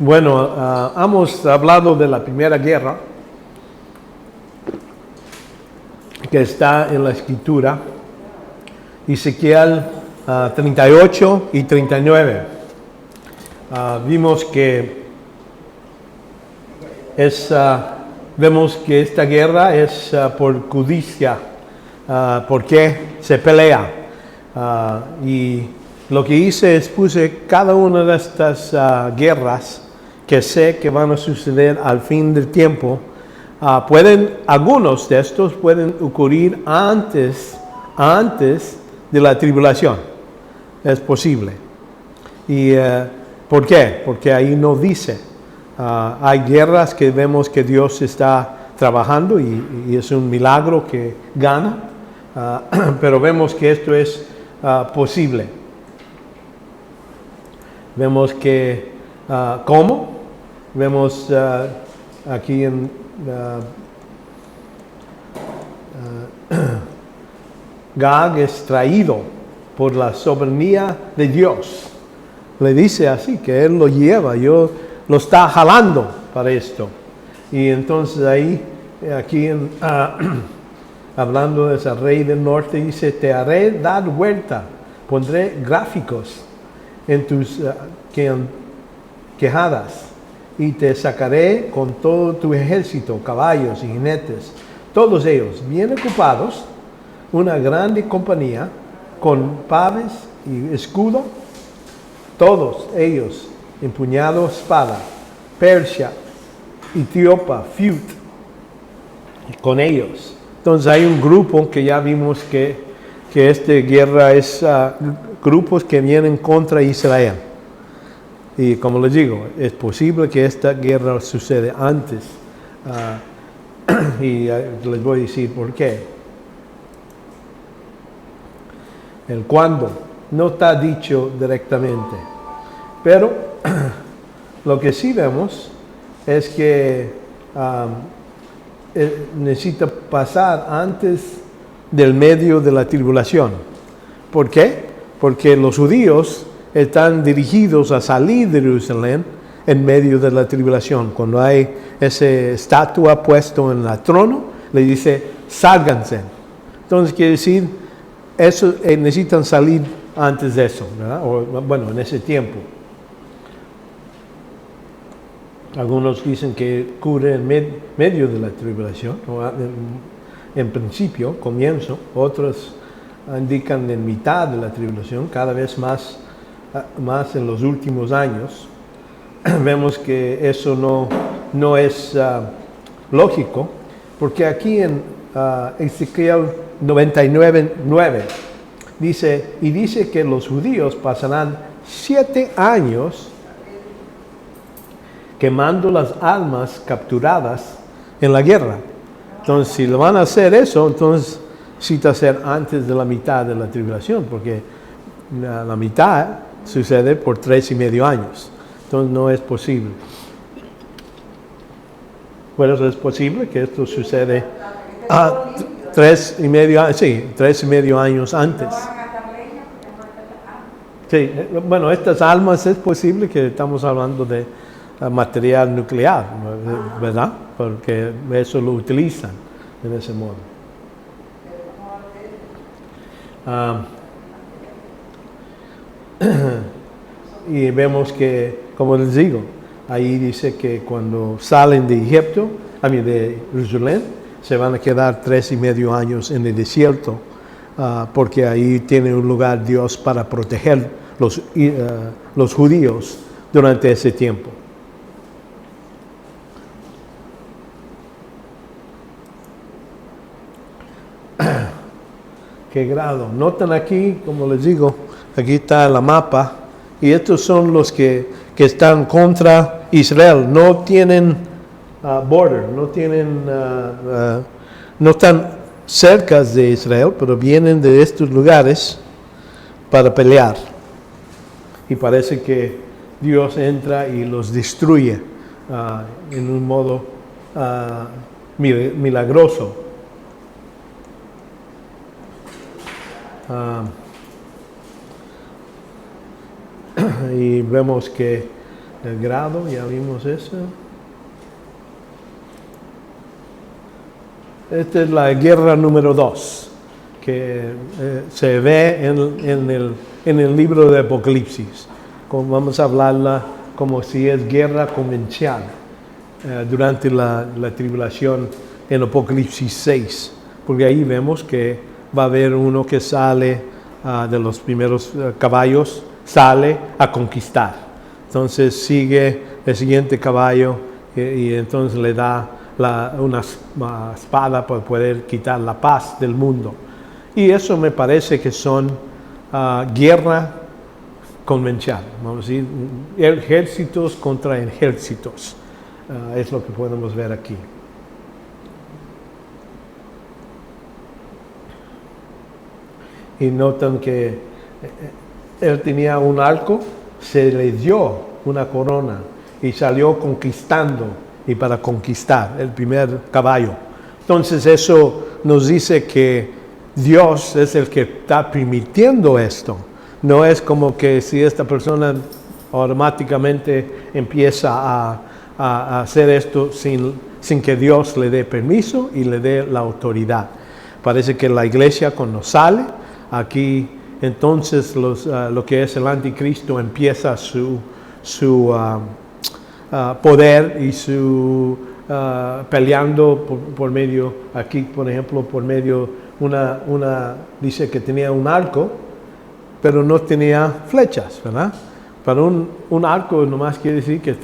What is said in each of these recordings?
Bueno, hemos hablado de la Primera Guerra, que está en la Escritura, Ezequiel 38 y 39. Vimos que vemos que esta guerra es por codicia, porque se pelea. Y lo que hice es puse cada una de estas guerras que sé que van a suceder al fin del tiempo. Algunos de estos pueden ocurrir antes de la tribulación. Es posible. ¿Y por qué? Porque ahí no dice. Hay guerras que vemos que Dios está trabajando y es un milagro que gana, pero vemos que esto es posible. Vemos que, ¿cómo? Vemos aquí en Gag es traído por la soberanía de Dios. Le dice así, que Él lo lleva, lo está jalando para esto. Y entonces ahí, aquí hablando de ese rey del norte, dice, te haré dar vuelta, pondré gráficos en tus quejadas y te sacaré con todo tu ejército, caballos y jinetes, todos ellos bien ocupados, una grande compañía con paves y escudo, todos ellos empuñados espada, Persia, Etiopía, Fut, con ellos. Entonces hay un grupo que ya vimos que esta guerra es grupos que vienen contra Israel. Y como les digo, es posible que esta guerra suceda antes. Y les voy a decir por qué. El cuándo no está dicho directamente. Pero lo que sí vemos es que necesita pasar antes del medio de la tribulación. ¿Por qué? Porque los judíos están dirigidos a salir de Jerusalén en medio de la tribulación. Cuando hay esa estatua puesto en el trono, le dice, sálganse. Entonces quiere decir, eso necesitan salir antes de eso, ¿verdad? En ese tiempo. Algunos dicen que cubre en medio de la tribulación, en principio, comienzo. Otros indican en mitad de la tribulación, cada vez más en los últimos años. Vemos que eso no es lógico, porque aquí en Ezequiel 99:9 dice que los judíos pasarán 7 años quemando las almas capturadas en la guerra. Entonces, si lo van a hacer eso, entonces necesita ser antes de la mitad de la tribulación, porque la mitad sucede por 3.5 años. Entonces, no es posible. Bueno, es posible que esto sucede 3.5 años antes. Sí, bueno, estas almas es posible que estamos hablando de material nuclear, ¿verdad? Porque eso lo utilizan en ese modo. Y vemos que, como les digo, ahí dice que cuando salen de de Jerusalén, se van a quedar 3.5 años en el desierto, porque ahí tiene un lugar Dios para proteger los judíos durante ese tiempo. ¿Qué grado? Notan aquí, como les digo, aquí está la mapa, y estos son los que están contra Israel. No tienen border, no están cerca de Israel, pero vienen de estos lugares para pelear. Y parece que Dios entra y los destruye en un modo milagroso. Y vemos que El grado, ya vimos eso. Esta es la guerra número 2, que se ve en el libro de Apocalipsis. Vamos a hablarla como si es guerra convencional durante la tribulación en Apocalipsis 6, porque ahí vemos que va a haber uno que sale de los primeros caballos, sale a conquistar. Entonces sigue el siguiente caballo y entonces le da una espada para poder quitar la paz del mundo. Y eso me parece que son guerra convencional, vamos a decir, ejércitos contra ejércitos. Es lo que podemos ver aquí. Y notan que él tenía un arco, se le dio una corona y salió conquistando y para conquistar el primer caballo. Entonces eso nos dice que Dios es el que está permitiendo esto. No es como que si esta persona automáticamente empieza a hacer esto sin que Dios le dé permiso y le dé la autoridad. Parece que la iglesia cuando sale, aquí entonces lo que es el anticristo empieza su poder y su peleando por medio, aquí por ejemplo, por medio, dice que tenía un arco, pero no tenía flechas, ¿verdad? Para un arco nomás quiere decir que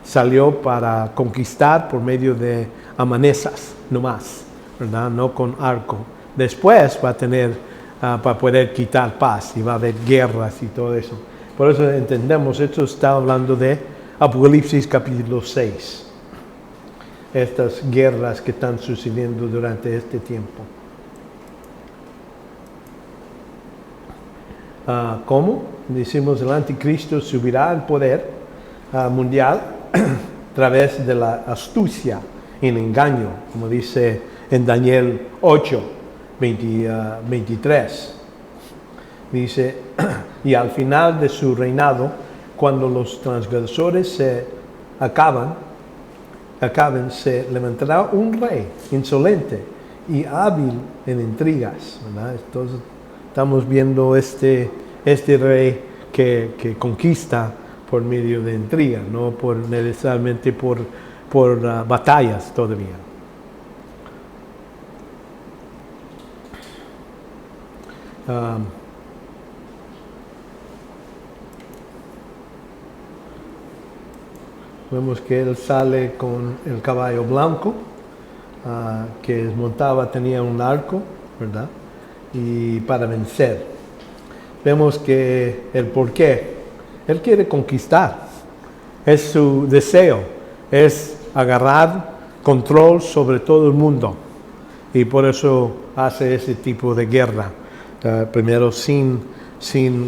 salió para conquistar por medio de amenazas, nomás, ¿verdad? No con arco. Después va a tener, para poder quitar paz y va a haber guerras y todo eso. Por eso entendemos, esto está hablando de Apocalipsis capítulo 6. Estas guerras que están sucediendo durante este tiempo. ¿Cómo? Decimos el anticristo subirá al poder mundial a través de la astucia y el engaño, como dice en Daniel 8, 23. Dice, y al final de su reinado, cuando los transgresores se acaben, se levantará un rey insolente y hábil en intrigas, ¿verdad? Entonces estamos viendo este rey que conquista por medio de intriga, no necesariamente por batallas todavía. Vemos que él sale con el caballo blanco, que tenía un arco, ¿verdad? Y para vencer. Vemos que el porqué. Él quiere conquistar. Es su deseo. Es agarrar control sobre todo el mundo. Y por eso hace ese tipo de guerra. Primero sin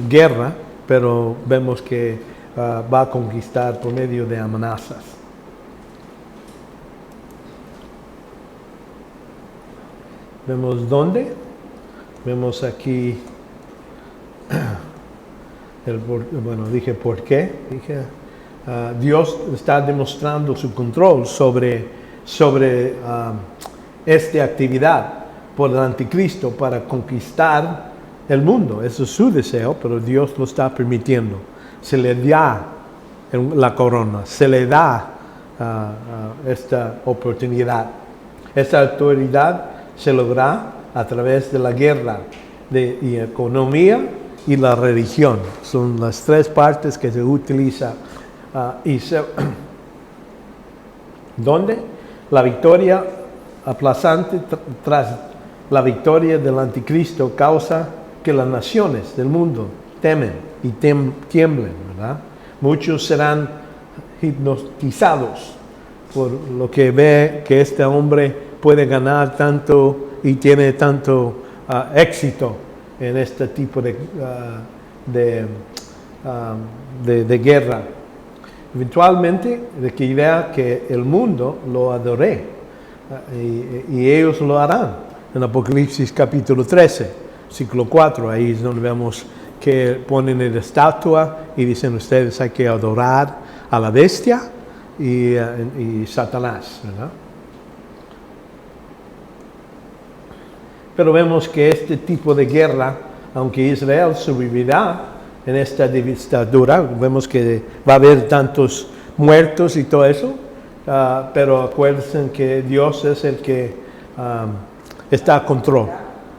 guerra, pero vemos que va a conquistar por medio de amenazas. Vemos dónde. Vemos aquí, dije por qué. Dios está demostrando su control sobre esta actividad por el anticristo para conquistar el mundo. Eso es su deseo, pero Dios lo está permitiendo. Se le da la corona, se le da esta oportunidad. Esta autoridad se logra a través de la guerra, y economía y la religión. Son las tres partes que se utilizan. ¿Dónde? La victoria aplastante tras la victoria del anticristo causa que las naciones del mundo temen y tiemblen, ¿verdad? Muchos serán hipnotizados por lo que ve que este hombre puede ganar tanto y tiene tanto éxito en este tipo de guerra. Eventualmente, de que vea que el mundo lo adore y ellos lo harán. En Apocalipsis capítulo 13, versículo 4, ahí es donde vemos que ponen la estatua y dicen ustedes hay que adorar a la bestia y Satanás, ¿verdad? Pero vemos que este tipo de guerra, aunque Israel sobrevivirá en esta dictadura, vemos que va a haber tantos muertos y todo eso, pero acuérdense que Dios es el que está a control.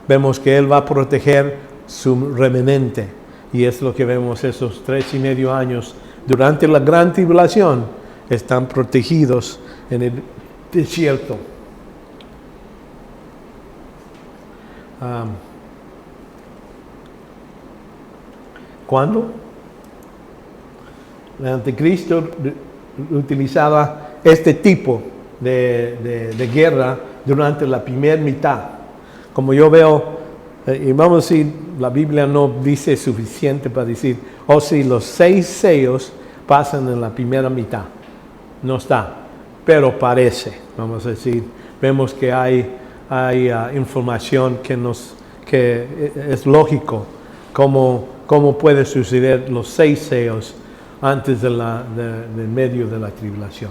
Vemos que Él va a proteger su remanente, y es lo que vemos esos 3.5 años durante la gran tribulación, están protegidos en el desierto. ¿Cuándo? El anticristo utilizaba este tipo de guerra durante la primera mitad. Como yo veo, y vamos a decir, la Biblia no dice suficiente para decir, si los 6 sellos pasan en la primera mitad. No está, pero parece, vamos a decir, vemos que hay información que es lógico cómo puede suceder los 6 sellos antes del medio de la tribulación.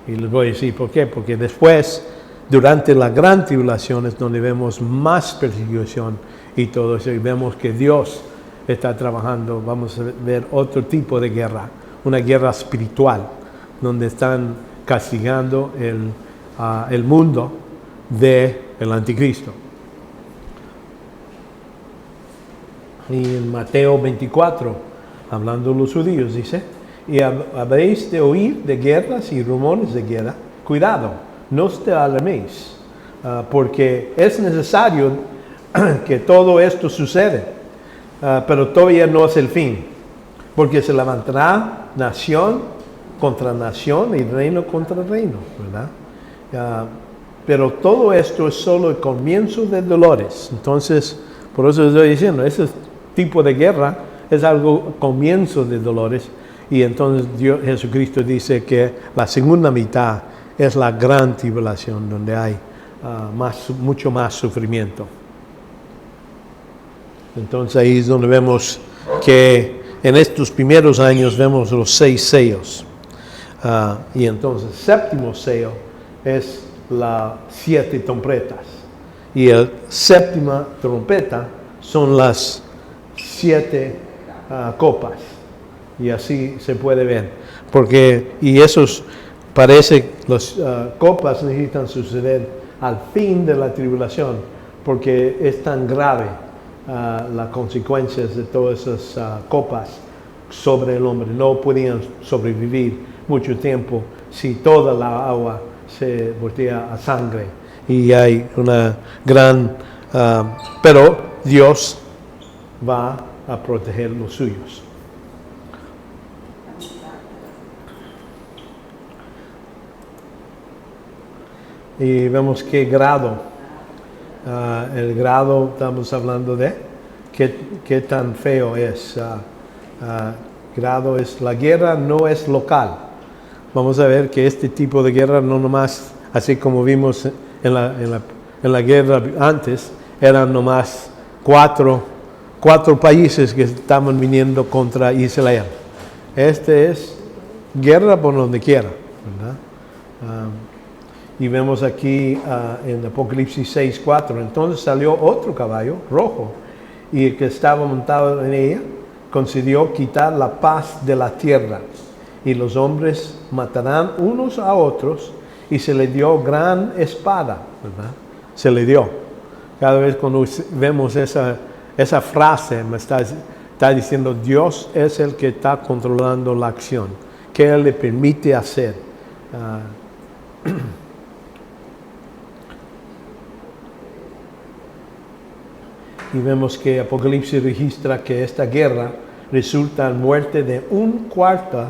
Y les voy a decir por qué, porque después, durante la gran tribulación, es donde vemos más persecución y todo eso, y vemos que Dios está trabajando. Vamos a ver otro tipo de guerra, una guerra espiritual, donde están castigando el mundo del anticristo. Y en Mateo 24, hablando de los judíos, dice, y habéis de oír de guerras y rumores de guerra. Cuidado, no os alarméis, porque es necesario que todo esto suceda, pero todavía no es el fin, porque se levantará nación contra nación y reino contra reino, ¿verdad? Pero todo esto es solo el comienzo de dolores. Entonces, por eso estoy diciendo, ese tipo de guerra es algo comienzo de dolores. Y entonces Jesucristo dice que la segunda mitad es la gran tribulación, donde hay mucho más sufrimiento. Entonces ahí es donde vemos que en estos primeros años vemos los 6 sellos. Y entonces el séptimo sello es las 7 trompetas. Y la séptima trompeta son las 7 copas. Y así se puede ver. Parece las copas necesitan suceder al fin de la tribulación, porque es tan grave las consecuencias de todas esas copas sobre el hombre. No podían sobrevivir mucho tiempo si toda la agua se voltea a sangre. Y hay una gran... pero Dios va a proteger los suyos. Y vemos qué grado, el grado estamos hablando de, qué tan feo es. Grado es, la guerra no es local. Vamos a ver que este tipo de guerra no nomás, así como vimos en la guerra antes, eran nomás cuatro países que estaban viniendo contra Israel. Este es guerra por donde quiera, ¿verdad? Y vemos aquí en Apocalipsis 6:4, entonces salió otro caballo rojo, y el que estaba montado en ella concedió quitar la paz de la tierra, y los hombres matarán unos a otros, y se le dio gran espada, ¿verdad? Se le dio. Cada vez cuando vemos esa frase, me está diciendo Dios es el que está controlando la acción, que Él le permite hacer. Y vemos que Apocalipsis registra que esta guerra resulta en muerte de 1/4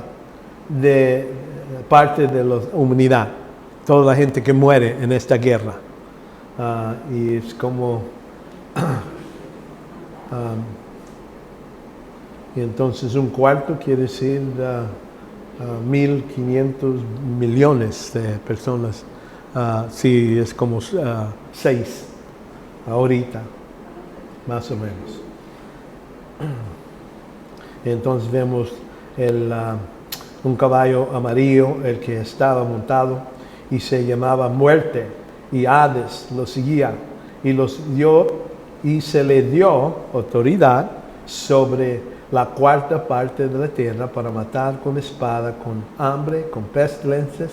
de parte de la humanidad. Toda la gente que muere en esta guerra. Y es como... y entonces 1/4 quiere decir 1.500 millones de personas. Sí, es como 6 ahorita. Más o menos. Entonces vemos un caballo amarillo el que estaba montado y se llamaba Muerte, y Hades lo seguía, y se le dio autoridad sobre la cuarta parte de la tierra para matar con espada, con hambre, con pestilencias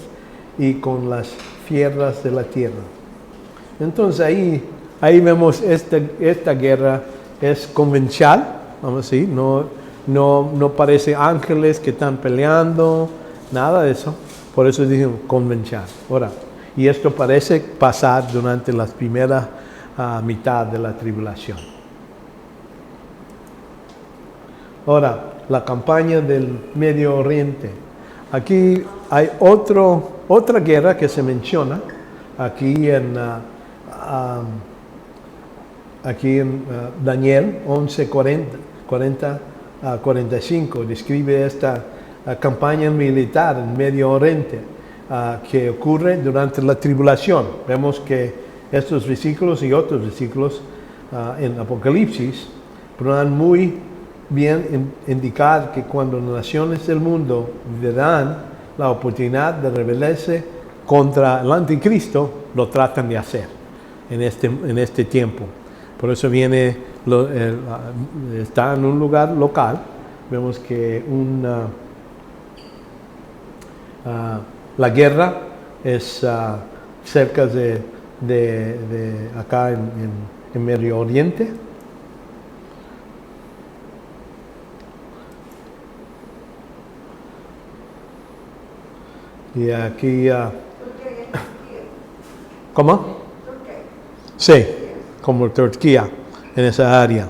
y con las fieras de la tierra. Entonces ahí vemos esta guerra es convencional, vamos a decir, no parece ángeles que están peleando, nada de eso. Por eso dicen convencional. Ahora, y esto parece pasar durante la primera mitad de la tribulación. Ahora, la campaña del Medio Oriente. Aquí hay otra guerra que se menciona aquí en Daniel 11:40-45. Describe esta campaña militar en Medio Oriente que ocurre durante la tribulación. Vemos que estos versículos y otros versículos en Apocalipsis podrán muy bien indicar que cuando las naciones del mundo verán la oportunidad de rebelarse contra el anticristo, lo tratan de hacer en este tiempo. Por eso está en un lugar local. Vemos que la guerra es cerca de acá en Medio Oriente. Y aquí... ¿Cómo? Sí, como Turquía, en esa área.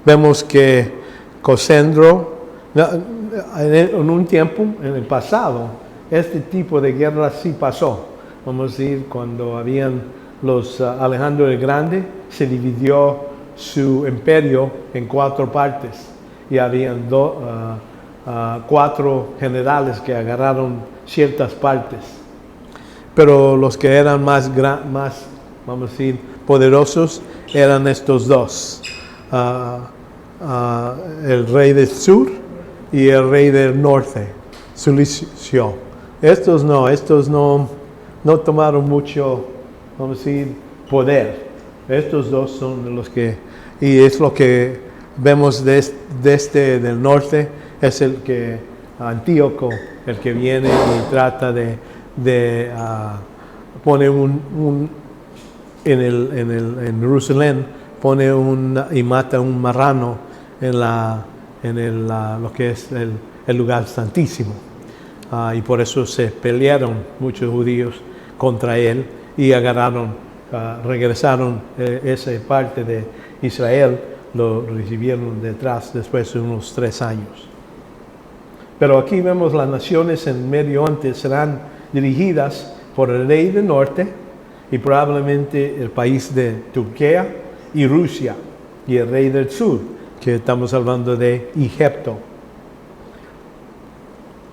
Vemos que Cosendro, en un tiempo, en el pasado, este tipo de guerra sí pasó. Vamos a decir, cuando habían Alejandro el Grande, se dividió su imperio en 4 partes. Y habían 4 generales que agarraron ciertas partes. Pero los que eran más, vamos a decir, poderosos eran estos 2. El rey del sur y el rey del norte, Cilicio. Estos no tomaron mucho, vamos a decir, poder. Estos 2 son los que, y es lo que vemos del norte, es el que Antíoco, el que viene y trata de pone en Jerusalén, pone y mata un marrano en lo que es el lugar santísimo. Y por eso se pelearon muchos judíos contra él y regresaron esa parte de Israel, lo recibieron detrás después de unos 3 años. Pero aquí vemos las naciones en Medio Oriente serán dirigidas por el rey del norte y probablemente el país de Turquía y Rusia, y el rey del sur, que estamos hablando de Egipto.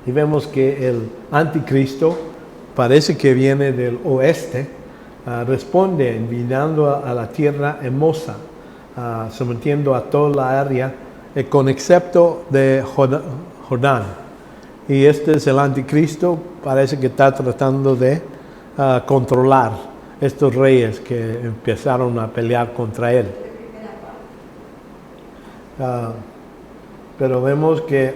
Y vemos que el anticristo parece que viene del oeste, responde enviando a la tierra hermosa, sometiendo a toda la área, con excepto de Jordán. Y este es el anticristo, parece que está tratando de controlar estos reyes que empezaron a pelear contra él. Pero vemos que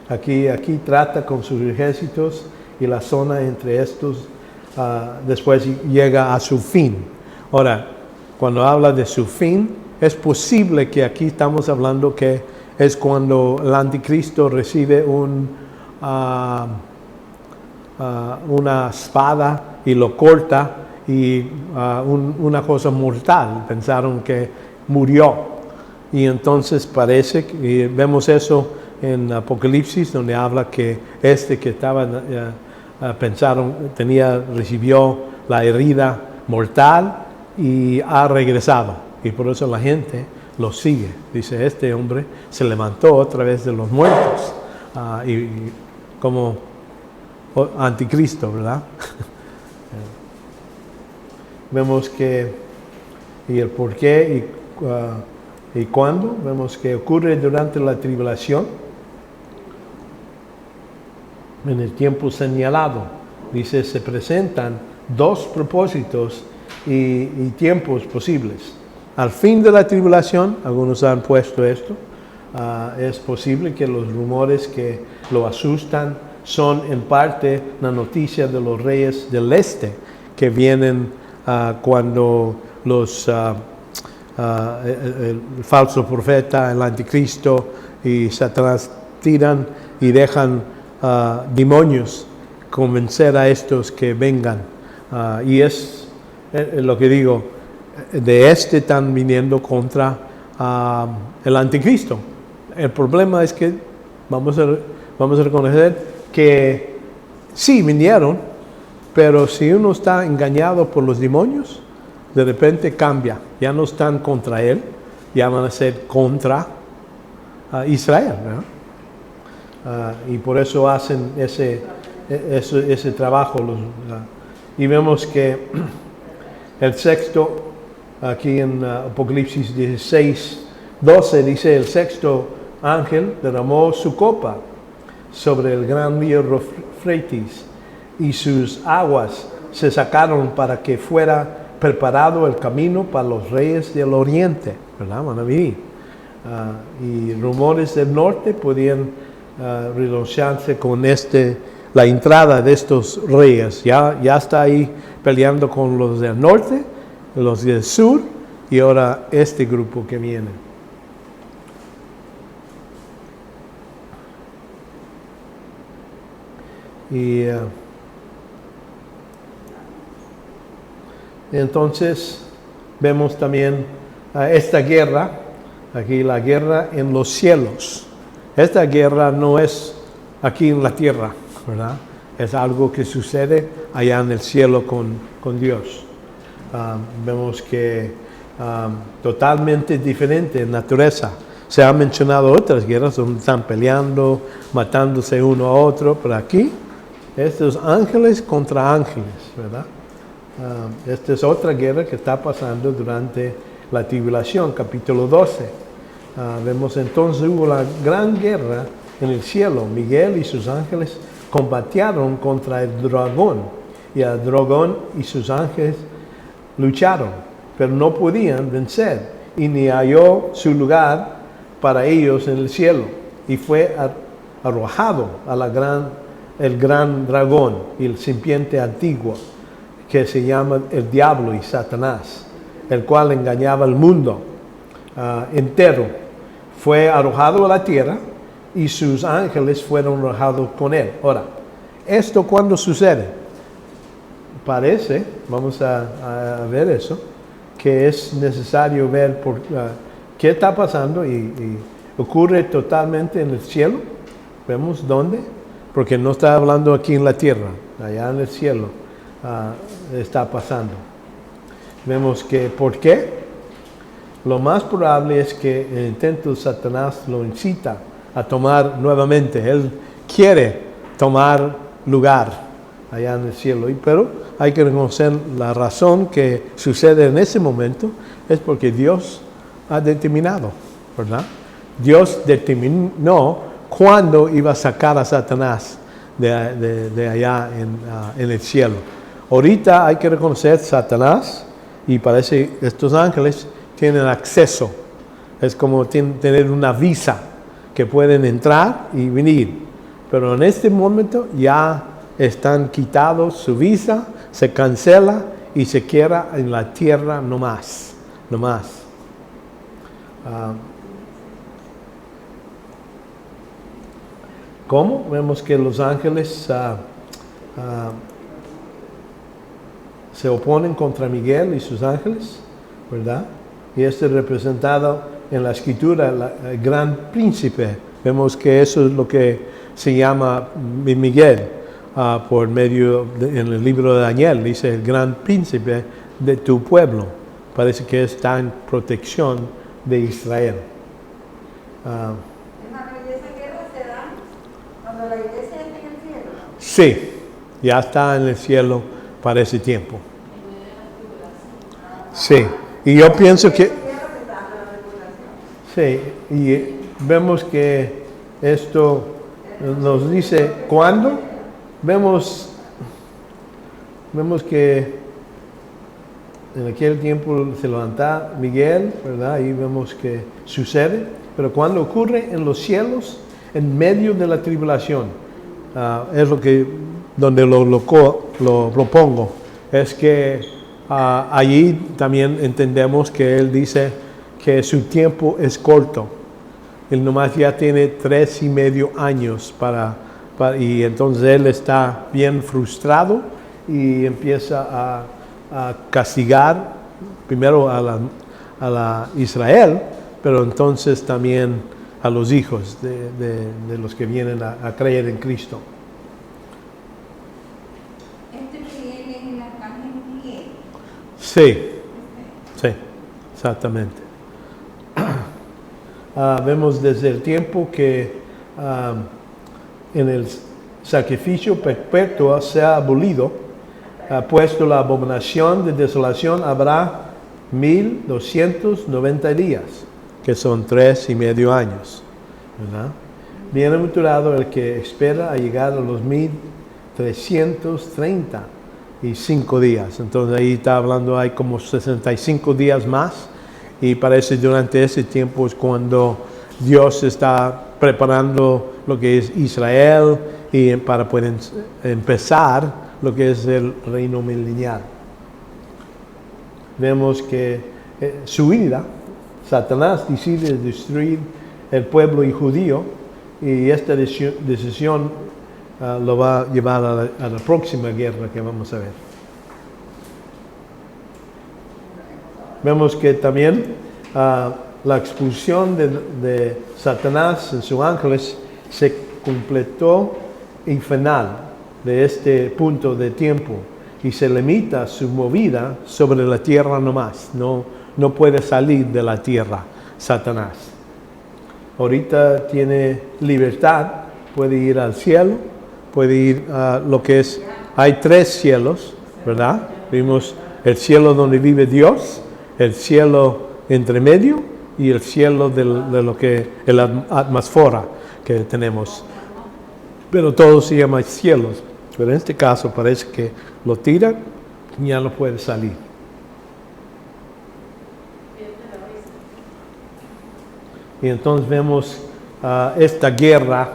aquí trata con sus ejércitos y la zona entre estos después llega a su fin. Ahora, cuando habla de su fin, es posible que aquí estamos hablando que es cuando el anticristo recibe una espada y lo corta y una cosa mortal. Pensaron que murió. Y entonces parece que vemos eso en Apocalipsis, donde habla que que estaba, recibió la herida mortal y ha regresado. Y por eso la gente lo sigue. Dice, este hombre se levantó otra vez de los muertos. Y como anticristo, ¿verdad? Vemos que, y el porqué, ¿Y cuándo? Vemos que ocurre durante la tribulación, en el tiempo señalado. Dice, se presentan dos propósitos y tiempos posibles. Al fin de la tribulación, algunos han puesto esto, es posible que los rumores que lo asustan son en parte la noticia de los reyes del este que vienen cuando el falso profeta, el anticristo y Satanás tiran y dejan demonios convencer a estos que vengan. Y es lo que digo, de están viniendo contra el anticristo. El problema es que vamos a reconocer que sí vinieron, pero si uno está engañado por los demonios, de repente cambia. Ya no están contra él, ya van a ser contra Israel, ¿no? Y por eso hacen ese trabajo. Y vemos que el sexto, aquí en Apocalipsis 16, 12, dice, el sexto ángel derramó su copa sobre el gran río Eufrates, y sus aguas se sacaron para que fuera preparado el camino para los reyes del oriente, ¿verdad? Van a venir. Y rumores del norte podían relacionarse con la entrada de estos reyes. Ya está ahí peleando con los del norte, los del sur, y ahora este grupo que viene. Y entonces vemos también esta guerra, aquí la guerra en los cielos. Esta guerra no es aquí en la tierra, ¿verdad? Es algo que sucede allá en el cielo con Dios. Vemos que totalmente diferente en naturaleza. Se han mencionado otras guerras donde están peleando, matándose uno a otro, pero aquí, estos ángeles contra ángeles, ¿verdad? Esta es otra guerra que está pasando durante la tribulación, capítulo 12. Vemos entonces hubo la gran guerra en el cielo. Miguel y sus ángeles combatieron contra el dragón, y el dragón y sus ángeles lucharon, pero no podían vencer, y ni halló su lugar para ellos en el cielo, y fue arrojado el gran dragón y el serpiente antiguo, que se llama el diablo y Satanás, el cual engañaba al mundo entero. Fue arrojado a la tierra y sus ángeles fueron arrojados con él. Ahora, ¿esto cuándo sucede? Parece, vamos a ver eso, que es necesario ver qué está pasando y ocurre totalmente en el cielo. ¿Vemos dónde? Porque no está hablando aquí en la tierra, allá en el cielo está pasando. Vemos que, ¿por qué? Lo más probable es que el intento de Satanás lo incita a tomar nuevamente. Él quiere tomar lugar allá en el cielo. Pero hay que reconocer la razón que sucede en ese momento es porque Dios ha determinado, ¿verdad? Dios determinó cuándo iba a sacar a Satanás de allá en el cielo. Ahorita hay que reconocer Satanás, y parece que estos ángeles tienen acceso. Es como tener una visa que pueden entrar y venir. Pero en este momento ya están quitados su visa, se cancela y se queda en la tierra no más. ¿Cómo? Vemos que los ángeles se oponen contra Miguel y sus ángeles, ¿verdad? Y este es representado en la escritura, el gran príncipe. Vemos que eso es lo que se llama Miguel, por medio en el libro de Daniel, dice el gran príncipe de tu pueblo. Parece que está en protección de Israel. ¿Y esa guerra se da cuando la iglesia está en el cielo? Sí, ya está en el cielo para ese tiempo. Sí, y yo pienso que... Sí, y vemos que esto nos dice cuándo. Vemos que en aquel tiempo se levanta Miguel, ¿verdad? Y vemos que sucede. Pero cuando ocurre en los cielos, en medio de la tribulación, es donde lo pongo. Es que allí también entendemos que él dice que su tiempo es corto. Él nomás ya tiene 3.5 años y entonces él está bien frustrado y empieza a castigar primero a la Israel, pero entonces también a los hijos de los que vienen a creer en Cristo. Miguel es el arcángel Miguel. Sí, exactamente. Vemos desde el tiempo que en el sacrificio perpetuo se ha abolido, puesto la abominación de desolación habrá 1.290 días, que son 3.5 años, ¿verdad? Bienaventurado el que espera a llegar a los 1.335 días. Entonces ahí está hablando, hay como 65 días más, y parece durante ese tiempo es cuando Dios está preparando lo que es Israel y para poder empezar lo que es el reino milenial. Vemos que su ira, Satanás decide destruir el pueblo judío, y esta decisión lo va a llevar a la próxima guerra que vamos a ver. Vemos que también la expulsión de Satanás en sus ángeles se completó en final de este punto de tiempo, y se limita su movida sobre la tierra nomás. No puede salir de la tierra Satanás. Ahorita tiene libertad, puede ir al cielo, puede ir a lo que es, hay 3 cielos, ¿verdad? Vimos el cielo donde vive Dios, el cielo entre medio y el cielo de lo que es la atmósfera que tenemos. Pero todos se llaman cielos. Pero en este caso parece que lo tiran y ya no puede salir. Y entonces vemos esta guerra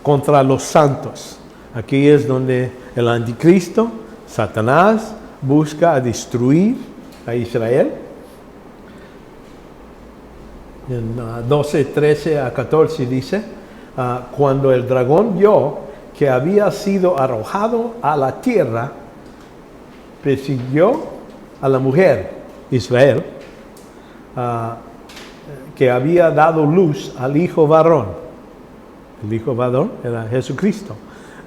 contra los santos. Aquí es donde el anticristo, Satanás, busca destruir a Israel. En 12, 13 a 14 dice, cuando el dragón vio que había sido arrojado a la tierra, persiguió a la mujer, Israel, que había dado luz al hijo varón. El hijo varón era Jesucristo.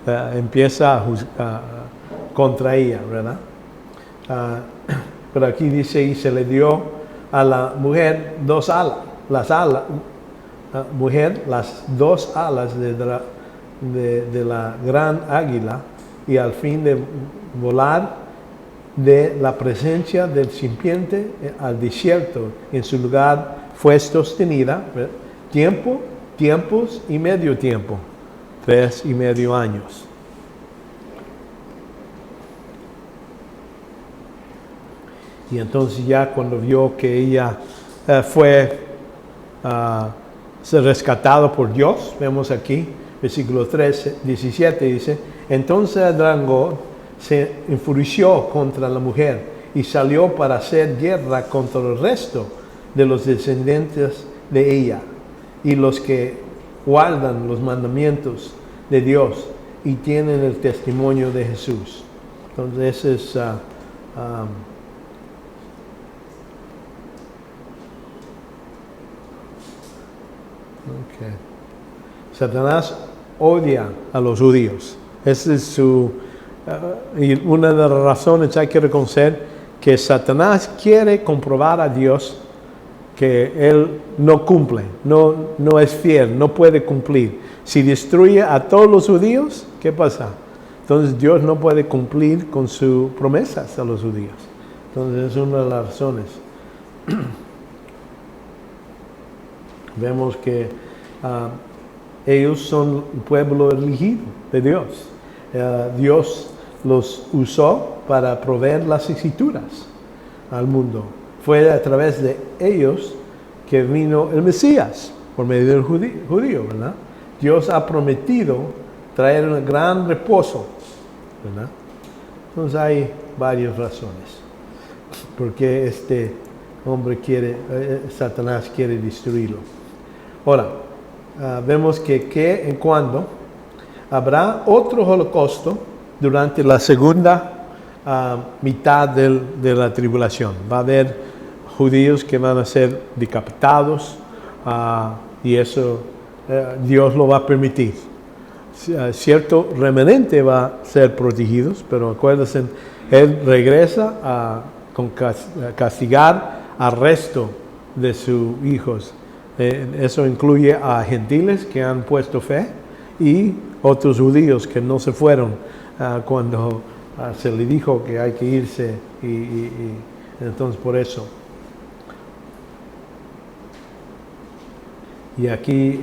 Empieza contra ella, ¿verdad? Pero aquí dice, y se le dio a la mujer 2 alas. Las 2 alas de la gran águila, y al fin de volar de la presencia del serpiente al desierto. En su lugar fue sostenida tiempos y medio tiempo, 3.5 años. Y entonces ya cuando vio que ella fue rescatado por Dios, vemos aquí, versículo 17 dice, entonces el dragón se enfureció contra la mujer y salió para hacer guerra contra el resto de los descendientes de ella y los que guardan los mandamientos de Dios y tienen el testimonio de Jesús. Entonces ese es okay. Satanás odia a los judíos. Esa es y una de las razones hay que reconocer que Satanás quiere comprobar a Dios que Él no cumple, no es fiel, no puede cumplir. Si destruye a todos los judíos, ¿qué pasa? Entonces Dios no puede cumplir con sus promesas a los judíos. Entonces es una de las razones. Vemos que ellos son el pueblo elegido de Dios. Dios los usó para proveer las escrituras al mundo. Fue a través de ellos que vino el Mesías, por medio del judío, ¿verdad? Dios ha prometido traer un gran reposo, ¿verdad? Entonces hay varias razones porque este hombre Satanás quiere destruirlo. Ahora, vemos que en cuando habrá otro holocausto durante la segunda mitad de la tribulación. Va a haber judíos que van a ser decapitados y eso Dios lo va a permitir. Cierto remanente va a ser protegidos, pero acuérdense, Él regresa a castigar al resto de sus hijos. Eso incluye a gentiles que han puesto fe y otros judíos que no se fueron cuando se le dijo que hay que irse y entonces por eso. Y aquí,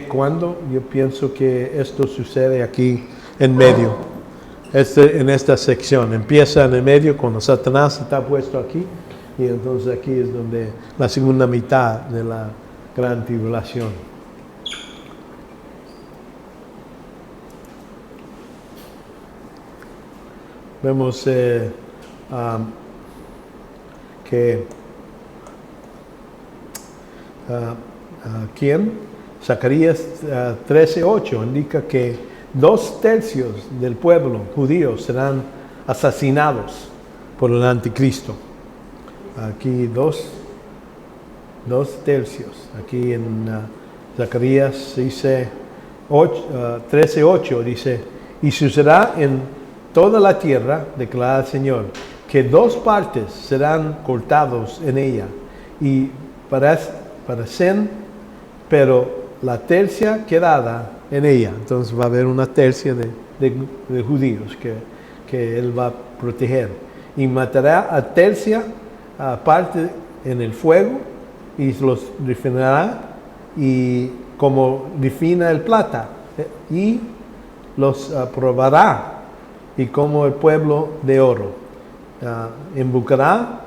cuando yo pienso que esto sucede aquí en medio, en esta sección, empieza en el medio cuando Satanás está puesto aquí y entonces aquí es donde la segunda mitad de la gran tribulación. Vemos que ¿quién? Zacarías 13:8 indica que 2/3 del pueblo judío serán asesinados por el anticristo. Aquí 2/3. Aquí en Zacarías dice 13:8 dice, y sucederá en toda la tierra, declara el Señor, que 2 partes serán cortados en ella y parecen, pero la tercia quedada en ella. Entonces va a haber una tercia de judíos que Él va a proteger. Y matará a tercia parte en el fuego y los refinará y como refina el plata y los probará y como el pueblo de oro. Invocará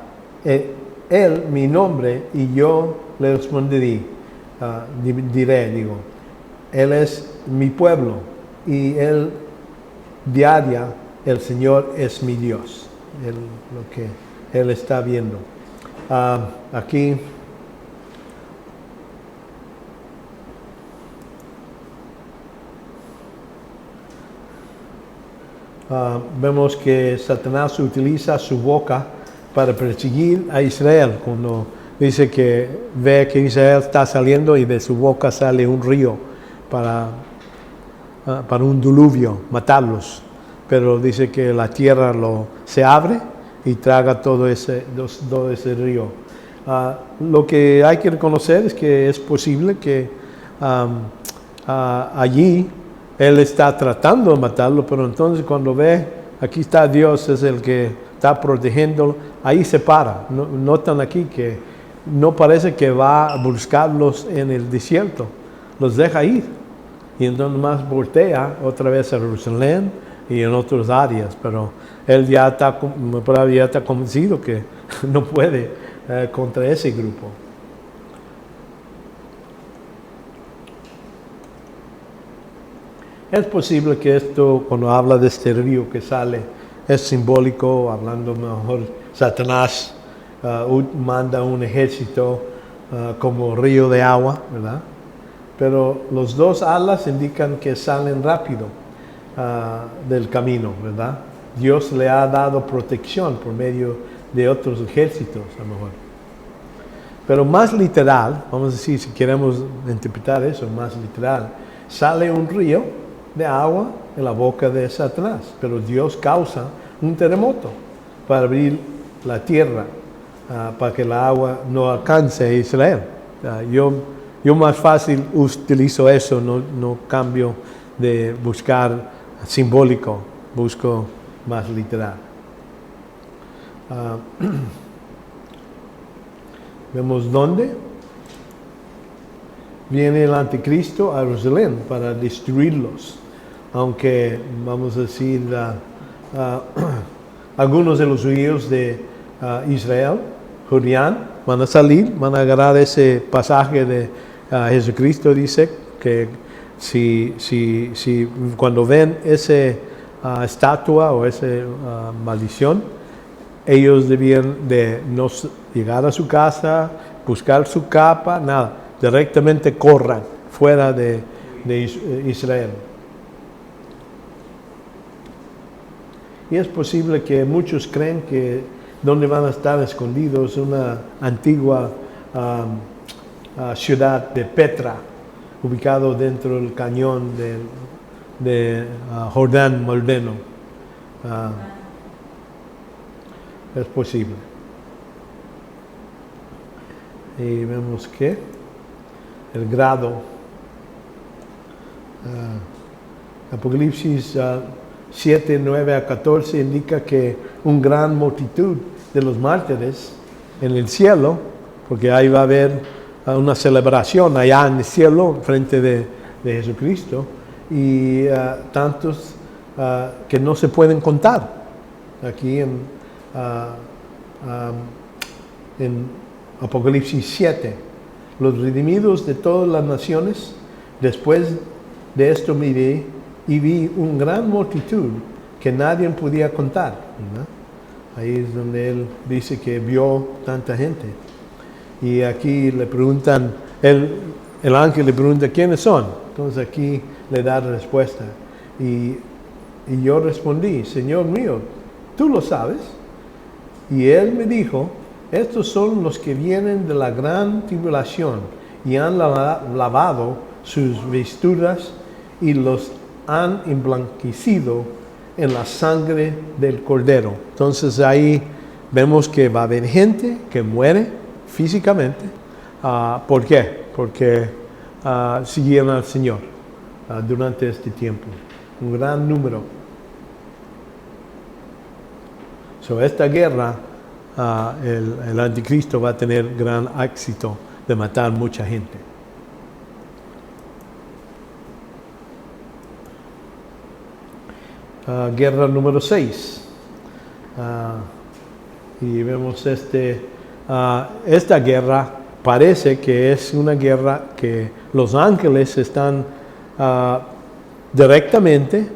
Él mi nombre y yo le responderé. Él es mi pueblo y Él diaria, el Señor es mi Dios. Lo que Él está viendo. Aquí vemos que Satanás utiliza su boca para perseguir a Israel. Cuando dice que ve que Israel está saliendo y de su boca sale un río para un diluvio, matarlos. Pero dice que la tierra se abre y traga todo ese río. Lo que hay que reconocer es que es posible que allí Él está tratando de matarlo, pero entonces cuando ve, aquí está Dios, es el que está protegiéndolo, ahí se para. Notan aquí que no parece que va a buscarlos en el desierto, los deja ir. Y entonces más voltea otra vez a Jerusalén y en otras áreas, pero Él ya está convencido que no puede contra ese grupo. Es posible que esto, cuando habla de este río que sale, es simbólico, hablando mejor, Satanás manda un ejército como río de agua, ¿verdad? Pero los 2 alas indican que salen rápido del camino, ¿verdad? Dios le ha dado protección por medio de otros ejércitos, a lo mejor. Pero más literal, vamos a decir, si queremos interpretar eso más literal, sale un río de agua en la boca de Satanás, pero Dios causa un terremoto para abrir la tierra, para que la agua no alcance a Israel. Yo más fácil utilizo eso, no cambio de buscar simbólico, busco más literal. Vemos dónde. viene el anticristo a Jerusalén para destruirlos. Aunque, vamos a decir, algunos de los judíos de Israel, judían, van a salir, van a agarrar ese pasaje de Jesucristo, dice que si cuando ven esa estatua o esa maldición, ellos debían de no llegar a su casa, buscar su capa, nada, directamente corran fuera de Israel. Y es posible que muchos creen que donde van a estar escondidos una antigua ciudad de Petra, ubicado dentro del cañón de Jordán Moldeno. Es posible. Y vemos que el grado, Apocalipsis 7, 9 a 14 indica que una gran multitud de los mártires en el cielo, porque ahí va a haber una celebración allá en el cielo, frente de Jesucristo, y tantos que no se pueden contar. Aquí en Apocalipsis 7, los redimidos de todas las naciones, después de esto miré y vi una gran multitud que nadie podía contar, ¿verdad? Ahí es donde él dice que vio tanta gente. Y aquí le preguntan, el ángel le pregunta, ¿quiénes son? Entonces aquí le da la respuesta. Y yo respondí, Señor mío, ¿tú lo sabes? Y él me dijo, estos son los que vienen de la gran tribulación y han lavado sus vestiduras y los han emblanquecido en la sangre del Cordero. Entonces ahí vemos que va a haber gente que muere físicamente. ¿Por qué? Porque siguieron al Señor durante este tiempo. Un gran número. Esta guerra, el anticristo va a tener gran éxito de matar mucha gente. Guerra número 6. Y vemos esta guerra parece que es una guerra que los ángeles están directamente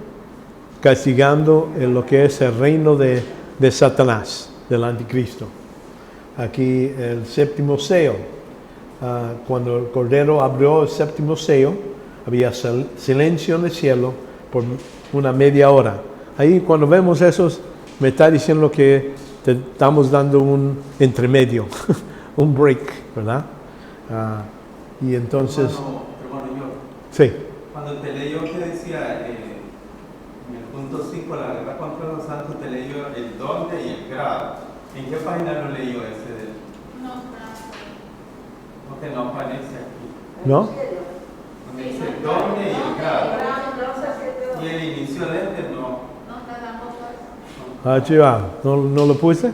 castigando en lo que es el reino de Satanás, del anticristo. Aquí el séptimo sello, cuando el Cordero abrió el séptimo sello, había silencio en el cielo por una media hora. Ahí cuando vemos eso, me está diciendo que te estamos dando un entremedio, un break, ¿verdad? Y entonces... Hermano, sí. Cuando te leyó que decía, en el punto 5, la guerra contra los santos, te leyó el dónde y el grado. ¿En qué página lo leyó ese? No, que no aparece aquí. ¿No? Donde dice dónde y el grado. Y el inicio de este no. Chiva, ¿no lo puse?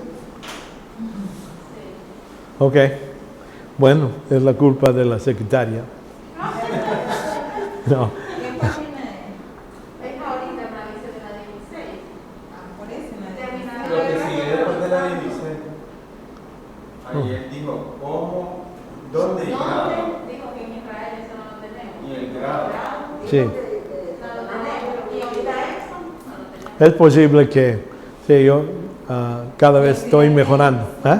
Ok. Bueno, es la culpa de la secretaria. No. ¿Qué página es? Es ahorita en la dice de la 16. Por eso en la Lo que sigue después de la 16. Ahí él dijo, ¿cómo? ¿Dónde y grado? Dijo que en Israel eso no lo tenemos. Y el grado. Sí. No lo tenemos. Y ahorita eso no lo tenemos. Es posible que sí, yo cada vez estoy mejorando. ¿Eh?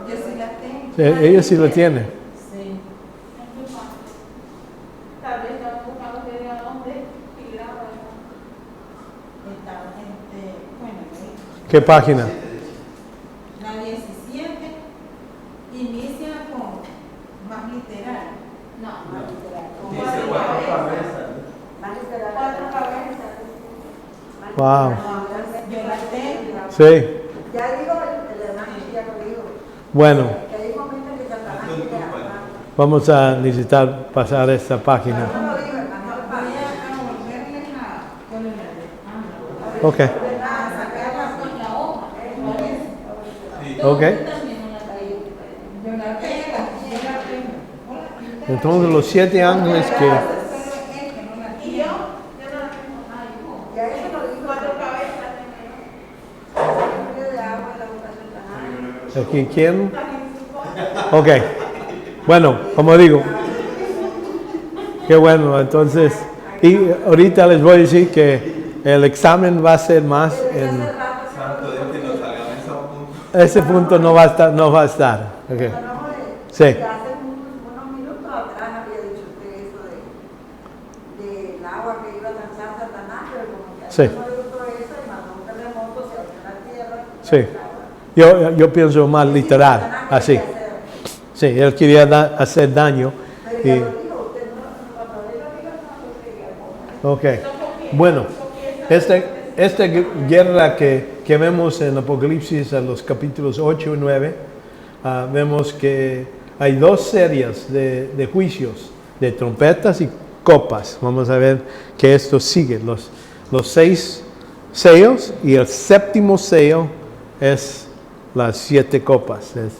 Yo sí la tengo. Sí, ella sí la tiene. Sí. Tal vez estamos buscando que diga dónde y grado. Bueno, ¿Qué página? la 17 inicia con más literal. No, más literal. Con Dice cuatro cabezas. Más literal. 4 cabezas. Wow. Yo la tengo. Sí. Ya digo el demás, ya lo digo. Bueno, Que hay momentos que Satanás quiere acabar. vamos a necesitar pasar esta página. No lo digo, hermano, voy a volverles a ponerle. Ok. A sacarla con la hoja. Sí. Ok. Yo la tengo. Entonces los 7 ángeles que... Y yo no la tengo. Ay, no. Ya eso lo dijo 4 cabezas tengo yo. de agua y la boca de ¿Aquí quién? También su Ok. Bueno, como digo. Qué bueno, entonces... Y ahorita les voy a decir que el examen va a ser más en... Santo Dios que nos salgamos en esos puntos. Ese punto no va a estar. Okay. Sí. Hace unos minutos atrás había dicho usted eso del agua que iba a lanzar Satanás, pero como que Sí. no le gustó eso y mandó un terremoto, se abrió la tierra. Sí. Yo pienso más literal, así. Sí, él quería hacer daño. Pero ya lo dijo, usted no, cuando él lo dijo, no lo creía. Ok. Bueno, esta guerra que vemos en Apocalipsis, en los capítulos 8 y 9, vemos que hay 2 series de juicios, de trompetas y copas. Vamos a ver que esto sigue. Los 6 sellos y el 7º sello es las 7 copas. Es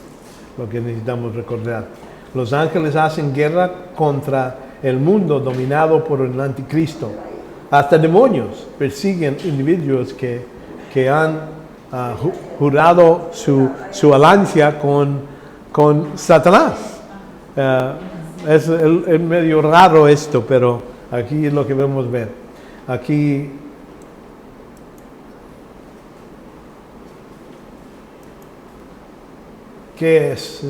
lo que necesitamos recordar. Los ángeles hacen guerra contra el mundo dominado por el anticristo. Hasta demonios persiguen individuos que han jurado su alianza con Satanás. Es medio raro esto, pero aquí es lo que vemos ver. Aquí ¿qué es?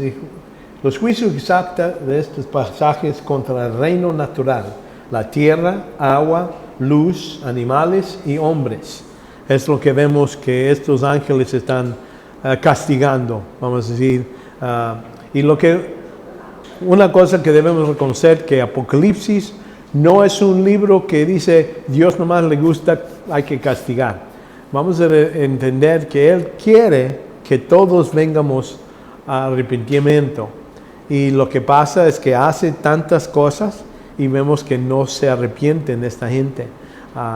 Los juicios exactos de estos pasajes contra el reino natural, la tierra, agua, luz, animales y hombres. Es lo que vemos que estos ángeles están castigando, vamos a decir. Y una cosa que debemos reconocer, que Apocalipsis no es un libro que dice Dios nomás le gusta, hay que castigar. Vamos a entender que Él quiere que todos vengamos a arrepentimiento. Y lo que pasa es que hace tantas cosas y vemos que no se arrepienten esta gente.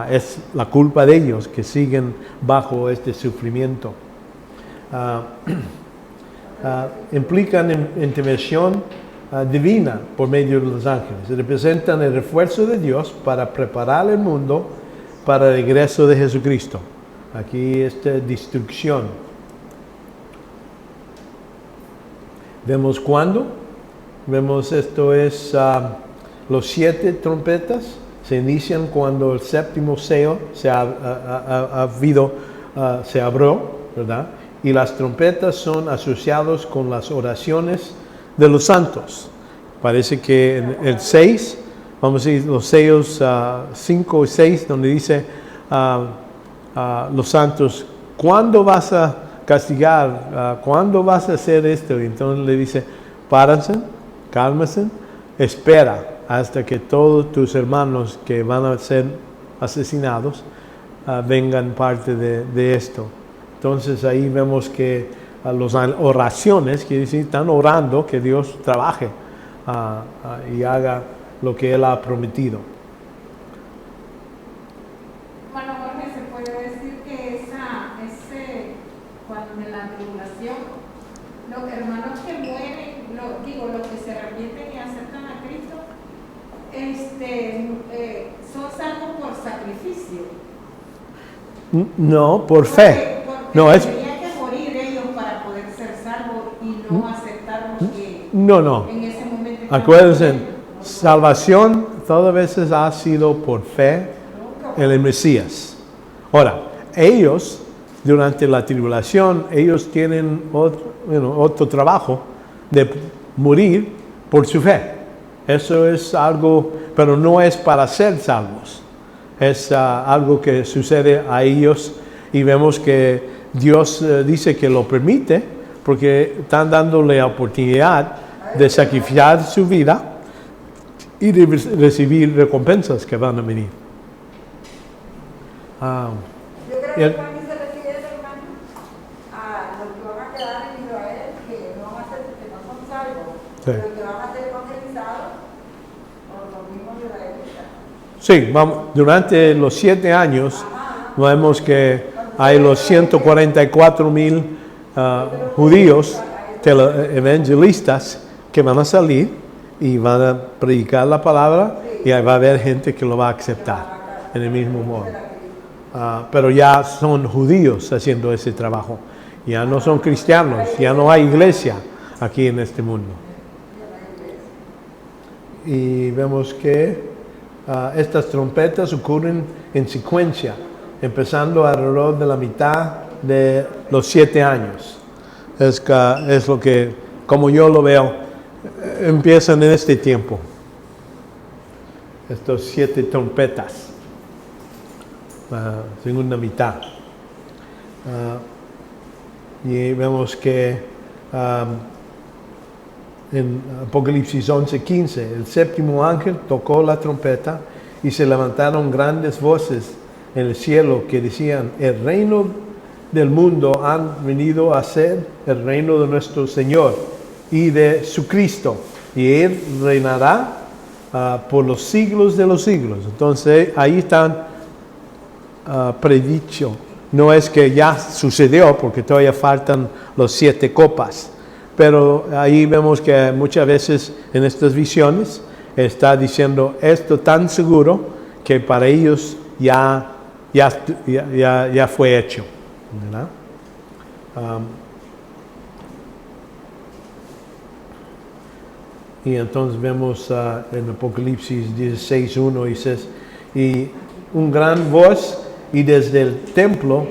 Es la culpa de ellos que siguen bajo este sufrimiento. Implican intervención divina por medio de los ángeles. Representan el refuerzo de Dios para preparar el mundo para el regreso de Jesucristo. Aquí esta destrucción. Vemos cuándo. Vemos esto es los 7 trompetas. Se inician cuando el 7º sello se abrió, ¿verdad? Y las trompetas son asociadas con las oraciones de los santos. Parece que en el 6, vamos a decir los sellos 5 y 6, donde dice los santos, ¿cuándo vas a castigar? ¿Cuándo vas a hacer esto? Y entonces le dice, párense, cálmense, espera hasta que todos tus hermanos que van a ser asesinados vengan parte de esto. Entonces ahí vemos que las oraciones, quiere decir, están orando que Dios trabaje y haga lo que Él ha prometido. Bueno, Jorge, se puede decir que cuando en la tribulación, los hermanos que mueren, los que se arrepienten y aceptan a Cristo, son salvos por sacrificio. No, por fe. Porque No, tenían que morir ellos para poder ser salvos y no aceptar lo que No. en ese momento estaban Acuérdense, viviendo. salvación todas veces ha sido por fe en el Mesías. Ahora, ellos, durante la tribulación, ellos tienen otro trabajo de morir por su fe. Eso es algo, pero no es para ser salvos. Es algo que sucede a ellos y vemos que Dios dice que lo permite porque están dándole la oportunidad de sacrificar su vida y de recibir recompensas que van a venir. Yo creo que también se refiere, hermano, a los que van a quedar en Israel, que no son salvos, Sí. pero que van a ser evangelizados por los mismos israelitas. Sí, durante los 7 años vemos que hay los 144,000 judíos evangelistas que van a salir y van a predicar la palabra y ahí va a haber gente que lo va a aceptar en el mismo modo. Pero ya son judíos haciendo ese trabajo. Ya no son cristianos, ya no hay iglesia aquí en este mundo. Y vemos que estas trompetas ocurren en secuencia, empezando alrededor de la mitad de los 7 años. Es lo que, como yo lo veo, empiezan en este tiempo. Estos 7 trompetas, segunda mitad. Y vemos que en Apocalipsis 11:15, el séptimo ángel tocó la trompeta y se levantaron grandes voces en el cielo que decían: el reino del mundo han venido a ser el reino de nuestro Señor y de su Cristo, y Él reinará por los siglos de los siglos. Entonces ahí están predicho. No es que ya sucedió, porque todavía faltan los 7 copas. Pero ahí vemos que muchas veces en estas visiones está diciendo esto tan seguro que para ellos ya fue hecho, ¿verdad? Y entonces vemos en Apocalipsis 16:1 dice: y un gran voz y desde el templo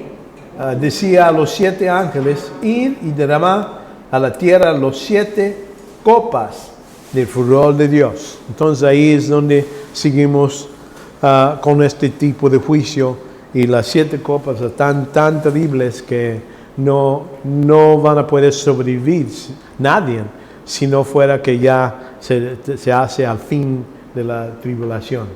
decía a los 7 ángeles: id y derramad a la tierra los 7 copas del furor de Dios. Entonces ahí es donde seguimos con este tipo de juicio, y las 7 copas están tan terribles que no van a poder sobrevivir nadie, si no fuera que ya se hace al fin de la tribulación.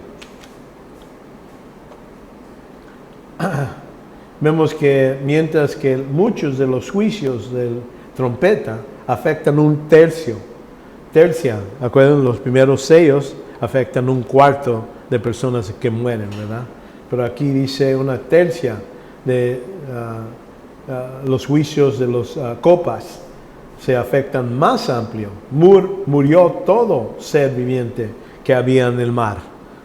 Vemos que mientras que muchos de los juicios del trompeta afectan un tercia, ¿acuerdan? Los primeros sellos afectan 1/4 de personas que mueren, ¿verdad? Pero aquí dice una tercia de los juicios de los copas se afectan más amplio. Murió todo ser viviente que había en el mar.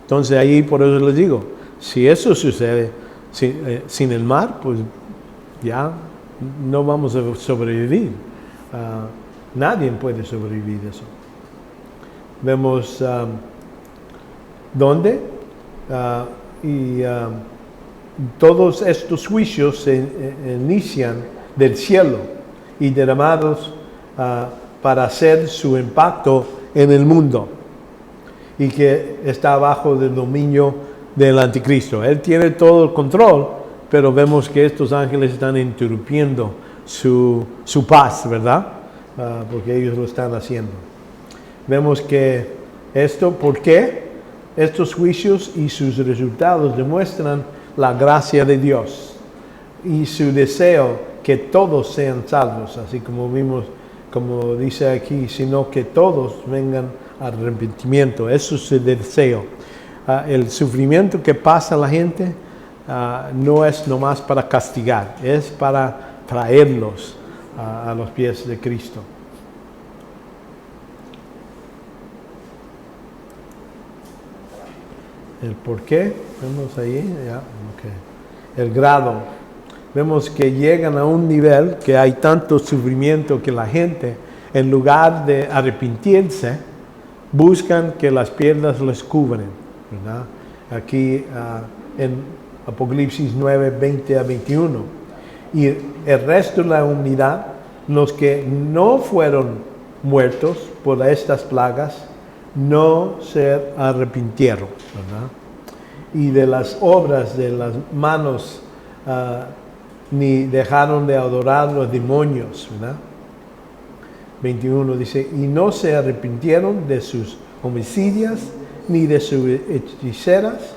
Entonces ahí por eso les digo, si eso sucede sin el mar, pues ya no vamos a sobrevivir. Nadie puede sobrevivir eso. Vemos dónde todos estos juicios se inician del cielo y derramados para hacer su impacto en el mundo, y que está bajo el dominio del anticristo. Él tiene todo el control, pero vemos que estos ángeles están interrumpiendo su paz, ¿verdad? Porque ellos lo están haciendo. Vemos que ¿por qué? Estos juicios y sus resultados demuestran la gracia de Dios y su deseo que todos sean salvos, así como vimos, como dice aquí, sino que todos vengan al arrepentimiento. Eso es el deseo. El sufrimiento que pasa a la gente no es nomás para castigar, es para traerlos a los pies de Cristo. El por qué, vemos ahí, el grado. Vemos que llegan a un nivel que hay tanto sufrimiento que la gente, en lugar de arrepentirse, buscan que las piedras les cubren, ¿verdad? Aquí en Apocalipsis 9, 20 a 21. Y el resto de la humanidad, los que no fueron muertos por estas plagas, no se arrepintieron, ¿verdad? Y de las obras de las manos ni dejaron de adorar los demonios, ¿verdad? 21 dice: y no se arrepintieron de sus homicidios, ni de sus hechiceras,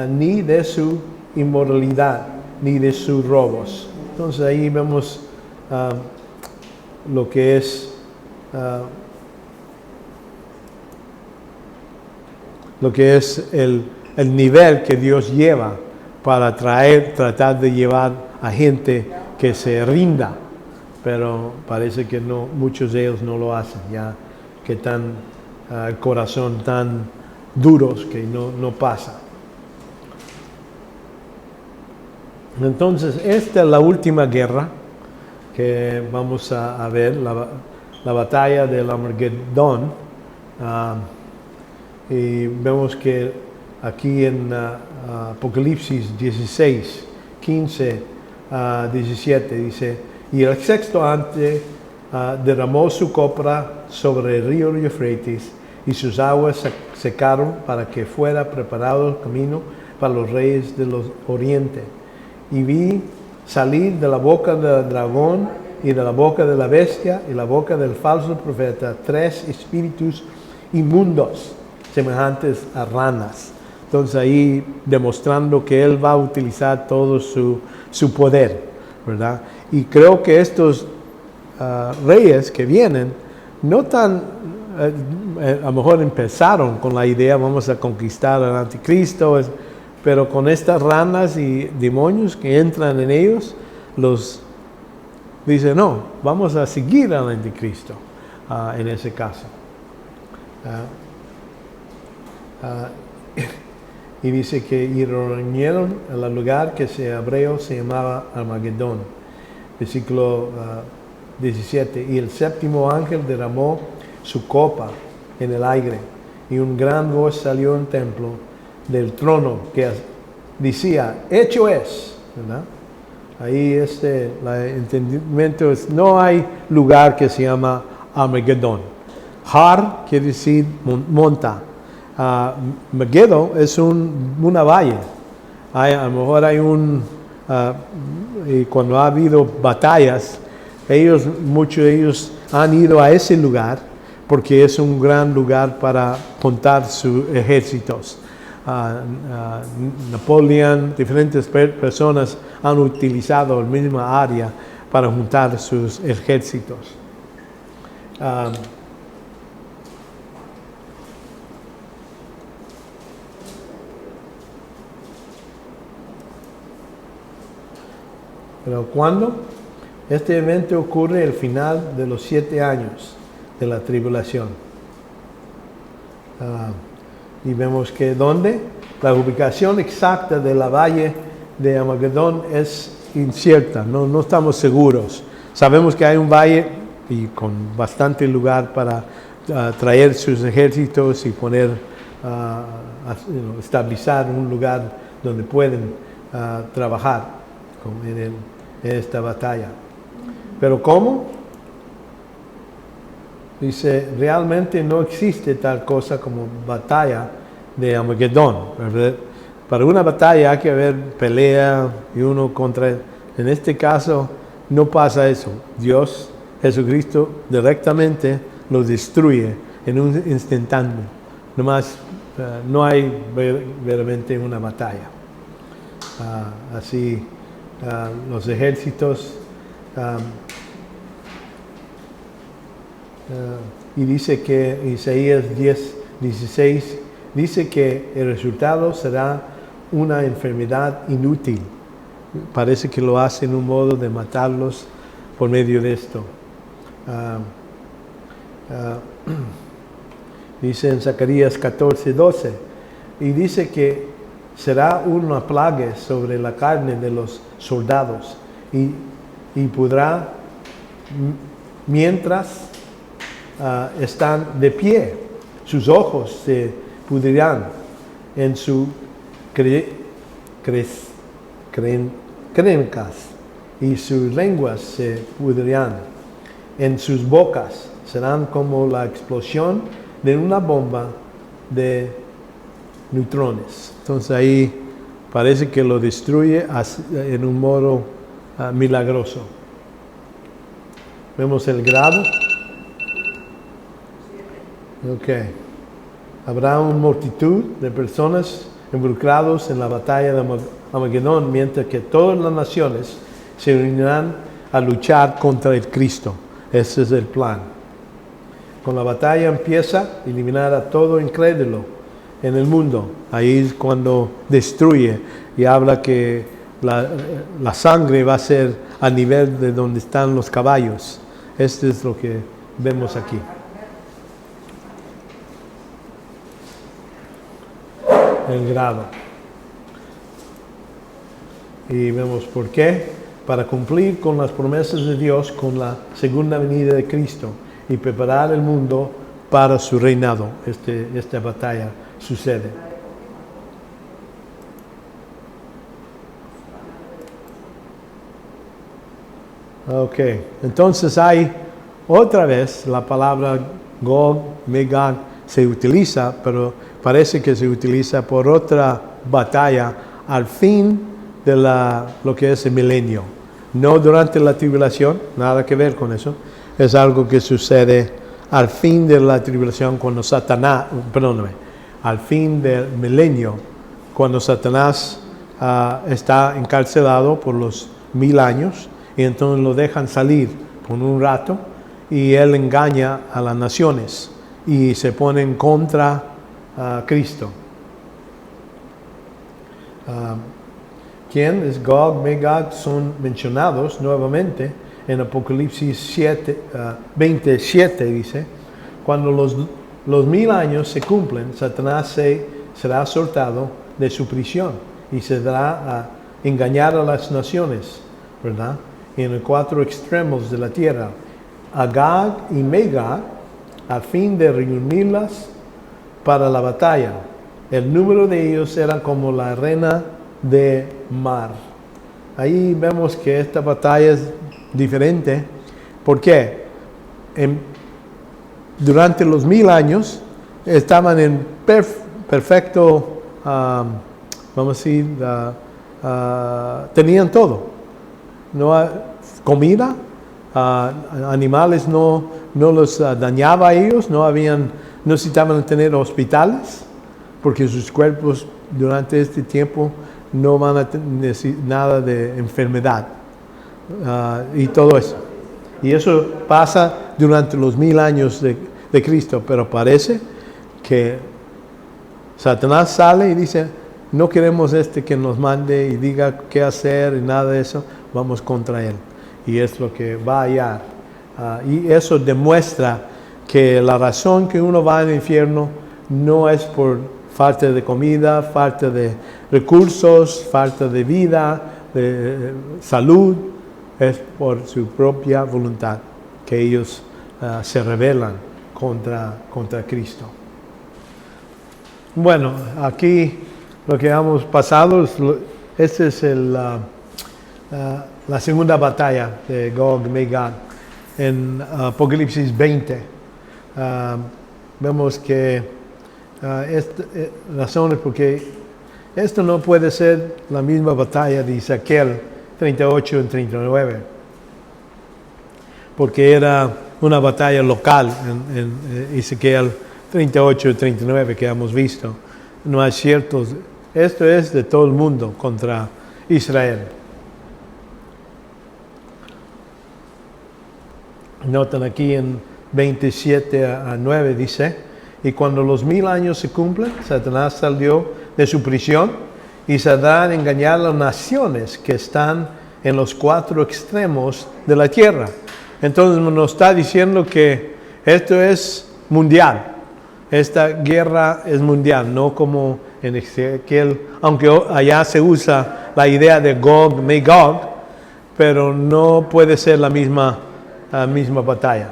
ni de su inmoralidad, ni de sus robos. Entonces ahí vemos lo que es el nivel que Dios lleva para tratar de llevar a gente que se rinda, pero parece que no, muchos de ellos no lo hacen, ya que están el corazón tan duros que no pasa. Entonces, esta es la última guerra que vamos a ver, la batalla del Armagedón. Y vemos que aquí en Apocalipsis 16, 15, 17 dice: y el sexto ángel derramó su copa sobre el río Eufrates, y sus aguas secaron para que fuera preparado el camino para los reyes del oriente. Y vi salir de la boca del dragón y de la boca de la bestia y la boca del falso profeta 3 espíritus inmundos semejantes a ranas. Entonces ahí demostrando que él va a utilizar todo su poder, ¿verdad? Y creo que estos reyes que vienen no tan, a lo mejor empezaron con la idea vamos a conquistar al anticristo, pero con estas ranas y demonios que entran en ellos, los dice no, vamos a seguir al anticristo en ese caso. Y dice que y reunieron en el lugar que en hebreo se llamaba Armagedón. Versículo 17. Y el séptimo ángel derramó su copa en el aire, y un gran voz salió en el templo del trono que decía: hecho es, ¿verdad? Ahí el entendimiento es, no hay lugar que se llama Armagedón. Har quiere decir monta. Megiddo es una valle. A lo mejor hay y cuando ha habido batallas, muchos de ellos han ido a ese lugar porque es un gran lugar para juntar sus ejércitos. Napoleón, diferentes personas han utilizado la misma área para juntar sus ejércitos. Pero ¿cuándo? Este evento ocurre al final de los 7 años de la tribulación. Y vemos que ¿dónde? La ubicación exacta de la valle de Armagedón es incierta, no estamos seguros. Sabemos que hay un valle y con bastante lugar para traer sus ejércitos y poner, estabilizar un lugar donde pueden trabajar en esta batalla. ¿Pero cómo? Dice, realmente no existe tal cosa como batalla de Armagedón. Para una batalla hay que haber pelea y uno contra él. En este caso no pasa eso. Dios, Jesucristo, directamente lo destruye en un instantáneo. Nomás no hay verdaderamente una batalla. Así los ejércitos y dice que Isaías 10:16 dice que el resultado será una enfermedad inútil. Parece que lo hace en un modo de matarlos por medio de esto. Dice en Zacarías 14:12 y dice que será una plaga sobre la carne de los soldados y podrá mientras están de pie, sus ojos se pudrirán en sus crencas y sus lenguas se pudrirán en sus bocas, serán como la explosión de una bomba de neutrones. Entonces ahí parece que lo destruye en un modo milagroso. Vemos el grado. Habrá una multitud de personas involucrados en la batalla de Armagedón, mientras que todas las naciones se unirán a luchar contra el Cristo. Ese es el plan. Con la batalla empieza a eliminar a todo incrédulo en el mundo. Ahí es cuando destruye y habla que la sangre va a ser a nivel de donde están los caballos. Esto es lo que vemos aquí. el grado. Y vemos por qué. Para cumplir con las promesas de Dios con la segunda venida de Cristo y preparar el mundo para su reinado. Esta batalla sucede. Ok, entonces hay otra vez la palabra Gog, Magog se utiliza, pero parece que se utiliza por otra batalla al fin de lo que es el milenio. No durante la tribulación, nada que ver con eso. Es algo que sucede al fin de la tribulación cuando Satanás, al fin del milenio, cuando Satanás está encarcelado por los 1000 años y entonces lo dejan salir por un rato y él engaña a las naciones y se ponen contra Cristo. ¿Quién es Gog, Magog? Son mencionados nuevamente en Apocalipsis 27, dice, cuando los 1000 años se cumplen, Satanás será soltado de su prisión y se dará a engañar a las naciones, ¿verdad? En los 4 extremos de la tierra, Agag y Magog, a fin de reunirlas para la batalla. El número de ellos era como la arena de mar. Ahí vemos que esta batalla es diferente. ¿Por qué? Durante los 1000 años estaban en perfecto, vamos a decir, tenían todo. No comida, animales no los dañaba a ellos, no necesitaban tener hospitales, porque sus cuerpos durante este tiempo no van a tener nada de enfermedad y todo eso. Y eso pasa durante los 1000 años de Cristo, pero parece que Satanás sale y dice, no queremos que nos mande y diga qué hacer y nada de eso, vamos contra él. Y es lo que va a hallar. Y eso demuestra que la razón que uno va al infierno no es por falta de comida, falta de recursos, falta de vida, de salud, es por su propia voluntad que ellos se rebelan contra Cristo. Bueno, aquí lo que hemos pasado, esta es la segunda batalla de Gog y Magog en Apocalipsis 20. Vemos que razones porque esto no puede ser la misma batalla de Ezequiel 38 y 39, porque era una batalla local en Ezequiel 38 y 39 que hemos visto. No hay ciertos, esto es de todo el mundo contra Israel. Notan aquí en 27 a 9 dice, y cuando los 1000 años se cumplen, Satanás salió de su prisión y saldrá a engañar a las naciones que están en los 4 extremos de la tierra. Entonces nos está diciendo que esto es mundial. Esta guerra es mundial, no como en Ezequiel, aunque allá se usa la idea de Gog, Magog, pero no puede ser la misma batalla.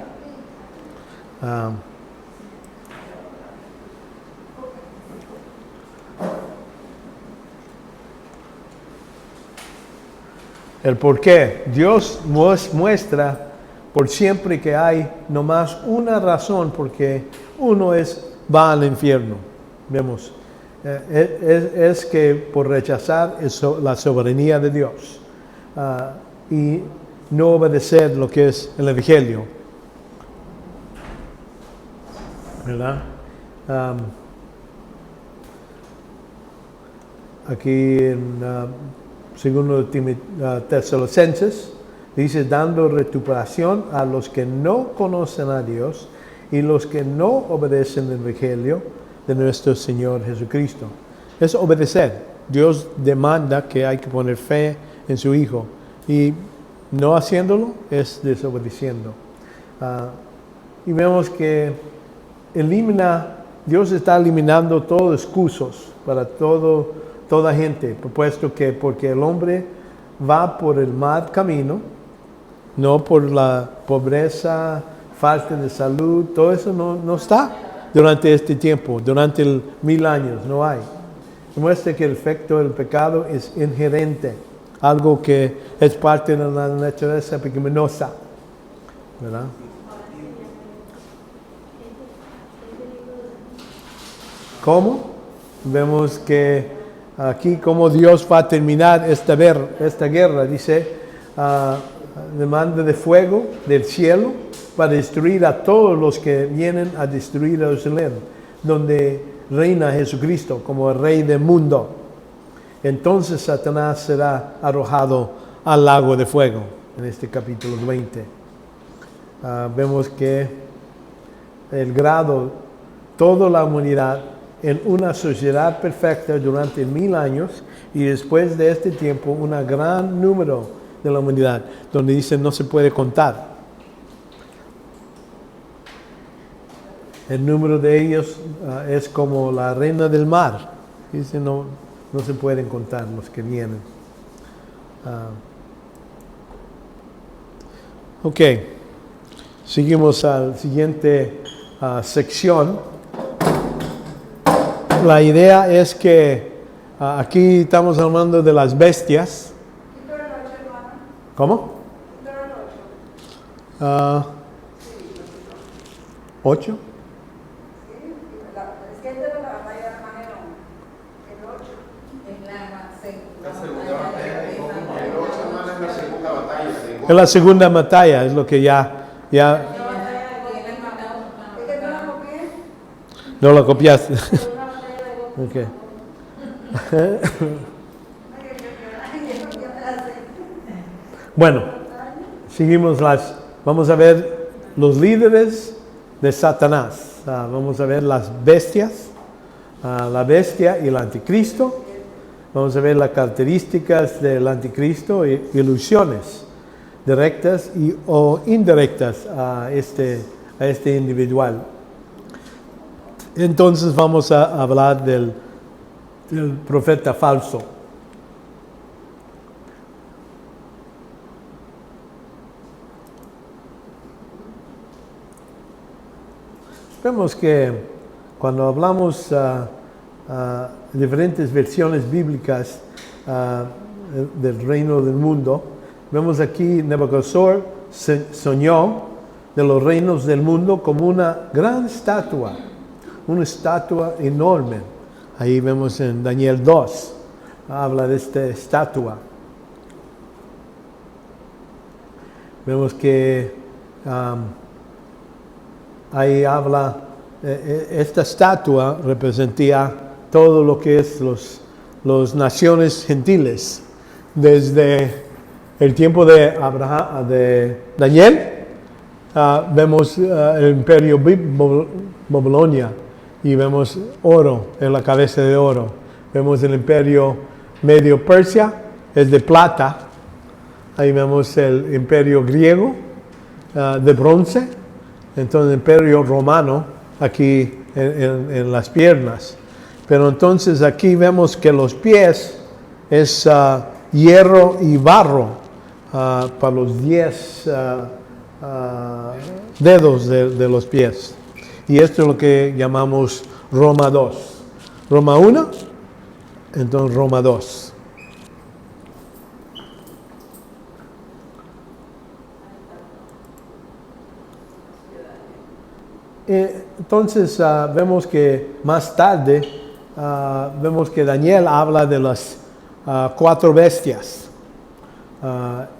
El por qué. Dios muestra por siempre que hay nomás una razón porque uno va al infierno. Vemos. Es que por rechazar la soberanía de Dios y no obedecer lo que es el Evangelio. ¿Verdad? Aquí en segundo Tesalonicenses dice, dando recuperación a los que no conocen a Dios y los que no obedecen el Evangelio de nuestro Señor Jesucristo. Es obedecer. Dios demanda que hay que poner fe en su Hijo y no haciéndolo es desobedeciendo. Y vemos que elimina Dios está eliminando todos excusos para toda gente, puesto que porque el hombre va por el mal camino, no por la pobreza, falta de salud, todo eso no está durante este tiempo, durante el 1000 años, no hay. Demuestra que el efecto del pecado es inherente, algo que es parte de la naturaleza pecaminosa, ¿verdad? ¿Cómo? Vemos que aquí como Dios va a terminar esta guerra, dice, demanda de fuego del cielo para destruir a todos los que vienen a destruir a Jerusalén, donde reina Jesucristo como el rey del mundo. Entonces Satanás será arrojado al lago de fuego, en este capítulo 20. Vemos que el grado, toda la humanidad en una sociedad perfecta durante 1000 años y después de este tiempo un gran número de la humanidad, donde dice no se puede contar. El número de ellos es como la arena del mar. Dice no se pueden contar los que vienen. Ok, seguimos a la siguiente sección. La idea es que aquí estamos hablando de las bestias. ¿Cómo? 8. Es que es de la batalla de Armagedón, el 8. La segunda batalla de Gog y Magog. El 8, hermano, es la segunda batalla de Gog. Es la segunda batalla, es lo que ya Es que no la copié. no lo copiaste. Okay. Bueno, seguimos vamos a ver los líderes de Satanás. Vamos a ver las bestias, la bestia y el anticristo. Vamos a ver las características del anticristo e ilusiones directas o indirectas a este individual. Entonces vamos a hablar del profeta falso. Vemos que cuando hablamos diferentes versiones bíblicas del reino del mundo, vemos aquí Nabucodonosor soñó de los reinos del mundo como una gran estatua. Una estatua enorme. Ahí vemos en Daniel 2, habla de esta estatua. Vemos que ahí habla, esta estatua representía todo lo que es los naciones gentiles. Desde el tiempo de Abraham, de Daniel, vemos el imperio Babilonia. Y vemos oro en la cabeza de oro. Vemos el imperio medio Persia, es de plata. Ahí vemos el imperio griego de bronce. Entonces el imperio romano aquí en las piernas. Pero entonces aquí vemos que los pies es hierro y barro para los 10 dedos de los pies. Y esto es lo que llamamos Roma 2. Roma 1, entonces Roma 2. Entonces vemos que más tarde, vemos que Daniel habla de las 4 bestias.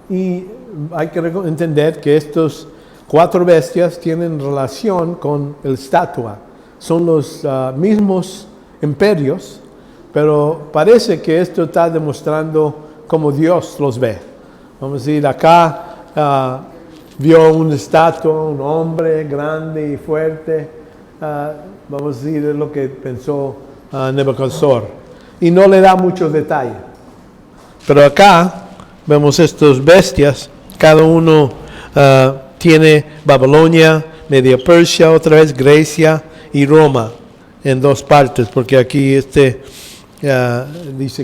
Y hay que entender que estos 4 bestias tienen relación con la estatua. Son los mismos imperios, pero parece que esto está demostrando cómo Dios los ve. Vamos a decir, acá vio una estatua, un hombre grande y fuerte. Vamos a decir, es lo que pensó Nabucodonosor. Y no le da muchos detalles. Pero acá vemos estas bestias, cada uno tiene Babilonia, Media Persia, otra vez Grecia y Roma. en dos partes, porque aquí dice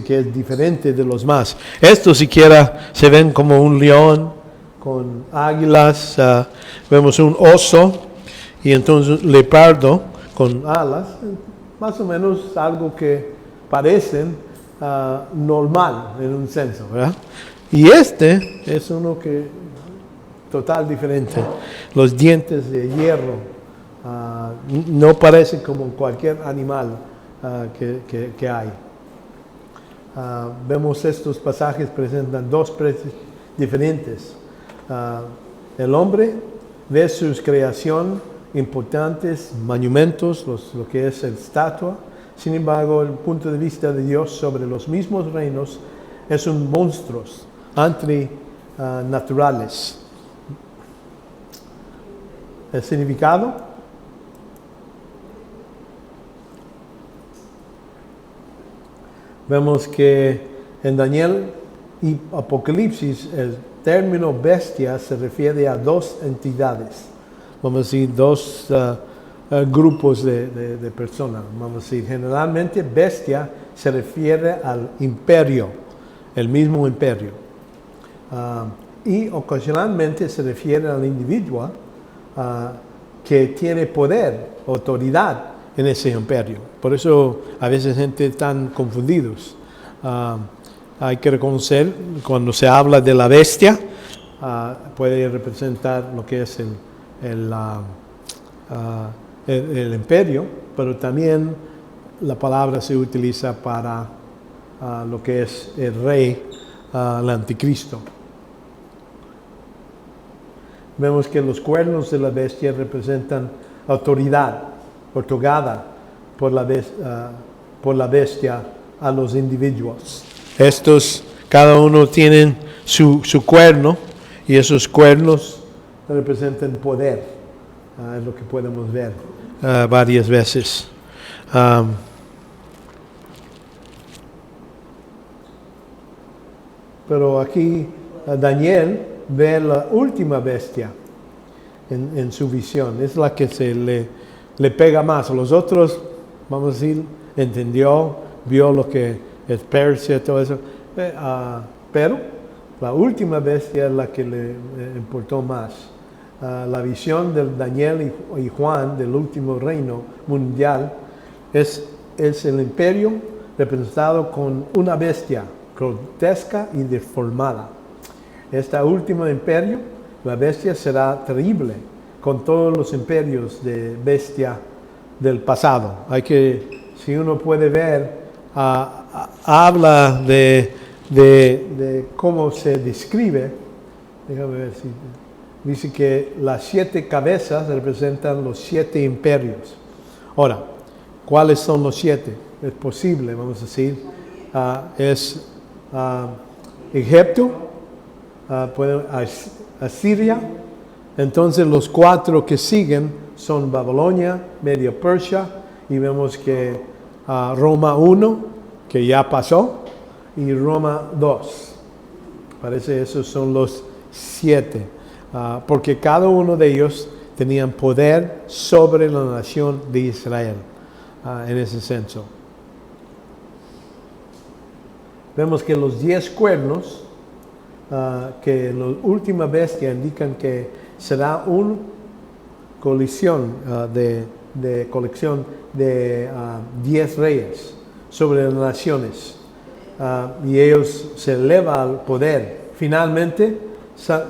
que es diferente de los más. Estos siquiera se ven como un león con águilas, vemos un oso y entonces leopardo con alas, más o menos algo que parecen normal en un senso, ¿verdad? Y este es uno que total diferente. Los dientes de hierro no parecen como cualquier animal que hay. Vemos estos pasajes presentan dos precios diferentes. El hombre ve sus creación importantes, monumentos, lo que es el estatua. Sin embargo, el punto de vista de Dios sobre los mismos reinos es un monstruos naturales. El significado: vemos que en Daniel y Apocalipsis el término bestia se refiere a dos entidades, vamos a decir dos grupos de personas. Vamos a decir, generalmente bestia se refiere al imperio, el mismo imperio, y ocasionalmente se refiere al individuo que tiene poder, autoridad en ese imperio. Por eso a veces gente están confundidos. Hay que reconocer, cuando se habla de la bestia, puede representar lo que es el imperio, pero también la palabra se utiliza para lo que es el rey, el anticristo. Vemos que los cuernos de la bestia representan autoridad otorgada por la bestia a los individuos. Estos, cada uno tiene su cuerno, y esos cuernos representan poder. Es lo que podemos ver varias veces. Pero aquí Daniel ve la última bestia en su visión. Es la que le pega más. A los otros, vamos a decir, entendió, vio lo que es Persia, todo eso. Pero la última bestia es la que le importó más. La visión de Daniel y Juan del último reino mundial es el imperio representado con una bestia grotesca y deformada. Este último imperio, la bestia, será terrible con todos los imperios de bestia del pasado. Si uno puede ver, habla de cómo se describe. Déjame ver si dice que las 7 cabezas representan los 7 imperios. Ahora, ¿cuáles son los 7? Es posible, vamos a decir, es Egipto, Asiria. Entonces los 4 que siguen son Babilonia, Media Persia, y vemos que Roma 1, que ya pasó, y Roma 2. Parece esos son los 7, porque cada uno de ellos tenían poder sobre la nación de Israel, en ese senso. Vemos que los 10 cuernos, que en la última bestia indican que será una colección de 10 reyes sobre las naciones, y ellos se elevan al poder. Finalmente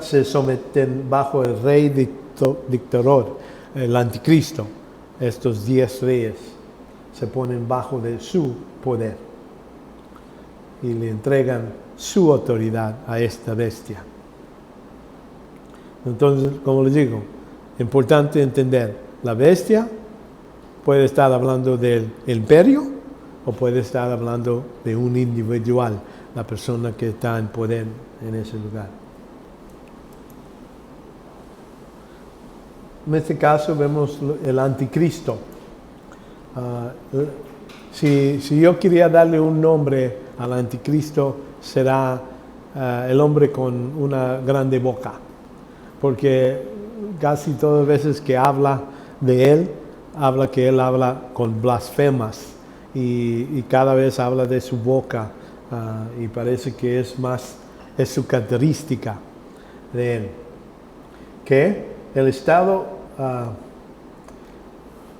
se someten bajo el rey dictador, el anticristo. Estos 10 reyes se ponen bajo de su poder y le entregan su autoridad a esta bestia. Entonces, como les digo, importante entender, la bestia puede estar hablando del imperio o puede estar hablando de un individual, la persona que está en poder en ese lugar. En este caso vemos el anticristo. Si yo quería darle un nombre al anticristo, será el hombre con una grande boca, porque casi todas las veces que habla de él, habla que él habla con blasfemas y cada vez habla de su boca y parece que es su característica de él. Que el Estado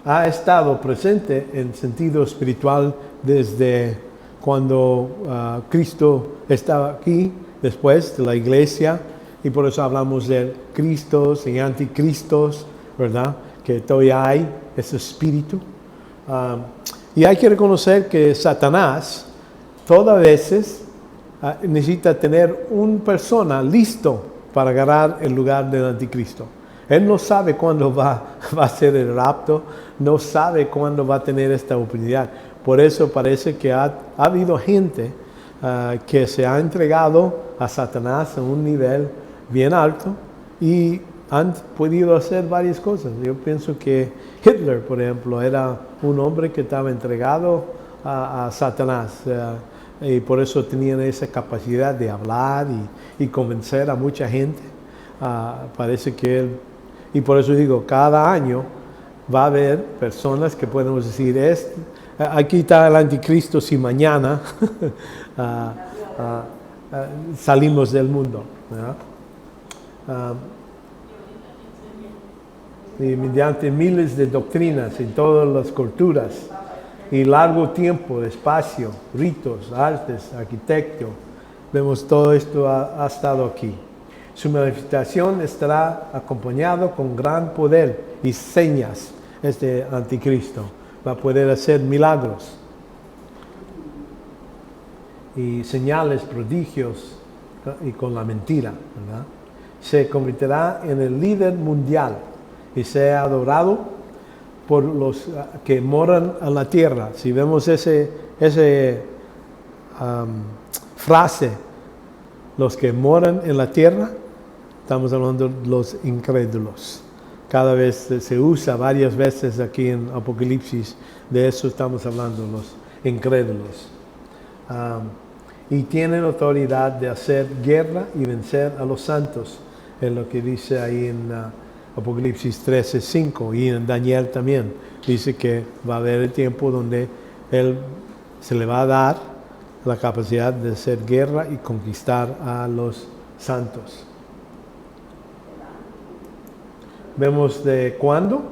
ha estado presente en sentido espiritual desde cuando Cristo estaba aquí, después de la iglesia, y por eso hablamos de Cristos y anticristos, ¿verdad? Que todavía hay ese espíritu. Y hay que reconocer que Satanás todas veces necesita tener una persona listo para agarrar el lugar del anticristo. Él no sabe cuándo va a ser el rapto, no sabe cuándo va a tener esta oportunidad. Por eso parece que ha habido gente que se ha entregado a Satanás a un nivel bien alto y han podido hacer varias cosas. Yo pienso que Hitler, por ejemplo, era un hombre que estaba entregado a Satanás y por eso tenían esa capacidad de hablar y convencer a mucha gente. Parece que él, y por eso digo, cada año va a haber personas que podemos decir, aquí está el anticristo si mañana salimos del mundo, ¿verdad? Y mediante miles de doctrinas en todas las culturas y largo tiempo de espacio, ritos, artes, arquitecto, vemos todo esto ha estado aquí. Su manifestación estará acompañado con gran poder y señas. Este anticristo va a poder hacer milagros y señales, prodigios y con la mentira, ¿verdad? Se convertirá en el líder mundial y sea adorado por los que moran en la tierra. Si vemos ese frase, los que moran en la tierra, estamos hablando de los incrédulos. Cada vez se usa varias veces aquí en Apocalipsis, de eso estamos hablando, los incrédulos. Y tienen autoridad de hacer guerra y vencer a los santos, es lo que dice ahí en Apocalipsis 13:5, y en Daniel también dice que va a haber el tiempo donde se le va a dar la capacidad de hacer guerra y conquistar a los santos. Vemos de cuándo.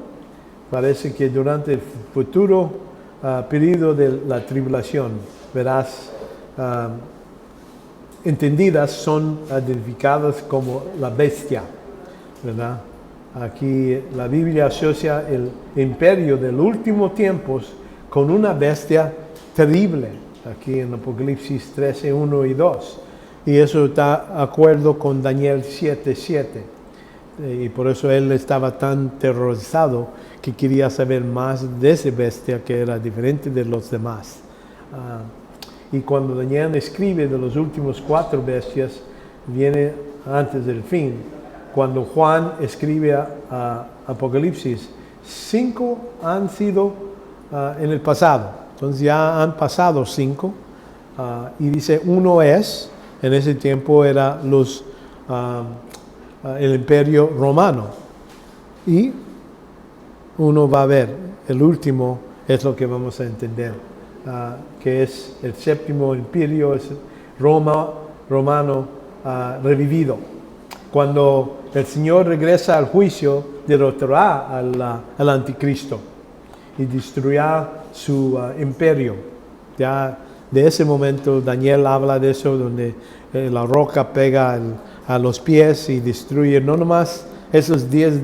Parece que durante el futuro periodo de la tribulación, verás, entendidas son identificadas como la bestia, ¿verdad? Aquí la Biblia asocia el imperio del último tiempo con una bestia terrible, aquí en Apocalipsis 13, 1 y 2. Y eso está de acuerdo con Daniel 7:7. Y por eso él estaba tan terrorizado que quería saber más de esa bestia que era diferente de los demás. Y cuando Daniel escribe de los últimos 4 bestias, viene antes del fin. Cuando Juan escribe a Apocalipsis, 5 han sido en el pasado. Entonces ya han pasado 5. Y dice, uno es, en ese tiempo era el imperio romano. Y uno va a ver, el último es lo que vamos a entender, que es el 7º imperio, es romano revivido. Cuando el Señor regresa al juicio, derrotará al anticristo y destruirá su imperio. Ya de ese momento Daniel habla de eso, donde la roca pega a los pies y destruye no nomás esos 10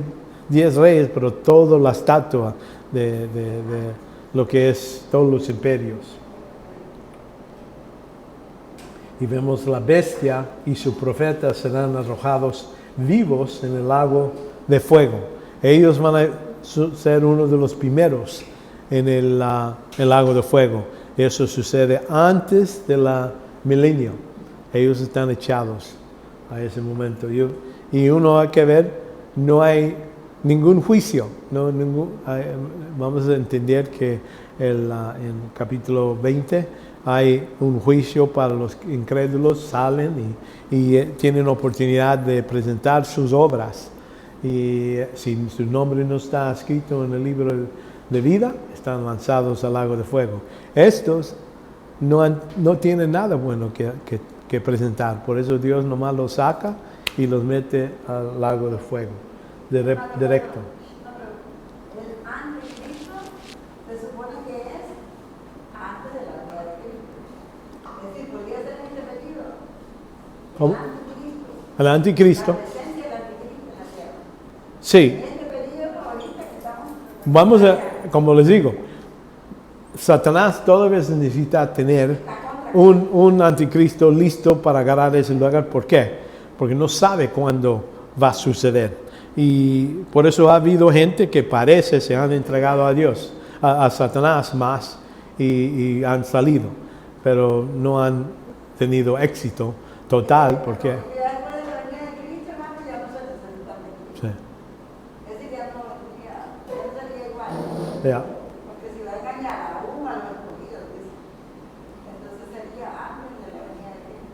reyes, pero toda la estatua de lo que es todos los imperios. Y vemos la bestia y su profeta serán arrojados vivos en el lago de fuego. Ellos van a ser uno de los primeros en el lago de fuego. Eso sucede antes de la milenio. Ellos están echados a ese momento. Y uno hay que ver, no hay ningún juicio. Vamos a entender que en capítulo 20 hay un juicio para los incrédulos, salen y tienen oportunidad de presentar sus obras. Y si su nombre no está escrito en el libro de vida están lanzados al lago de fuego. Estos no tienen nada bueno que presentar, por eso Dios nomás los saca y los mete al lago de fuego, directo. No, pero el anticristo se supone que es antes de la venida de Cristo. Es decir, podría ser intervenido. ¿Cómo? El anticristo. El anticristo. La presencia del anticristo en la tierra. Sí, En este periodo ahorita que estamos. vamos a, como les digo, Satanás todavía necesita tener un anticristo listo para agarrar ese lugar. ¿Por qué? Porque no sabe cuándo va a suceder. Y por eso ha habido gente que parece se han entregado a Dios, a Satanás más, y han salido, pero no han tenido éxito total. ¿Por qué? Porque ya después de la venida de Cristo, hermano, ya no se necesita de Cristo. Sí. Es decir, ya no sería igual. Ya. Porque si va a engañar aún a los escogidos, dice, entonces sería antes de la venida de Cristo.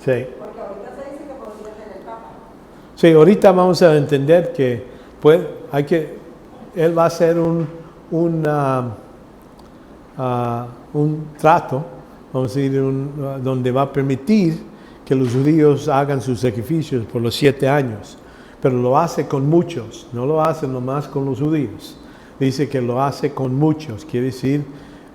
Sí. Porque ahorita se dice que podría ser el Papa. Sí, ahorita vamos a entender que él va a hacer un trato, vamos a decir, donde va a permitir que los judíos hagan sus sacrificios por los 7 años, pero lo hace con muchos, no lo hace nomás con los judíos. Dice que lo hace con muchos, quiere decir,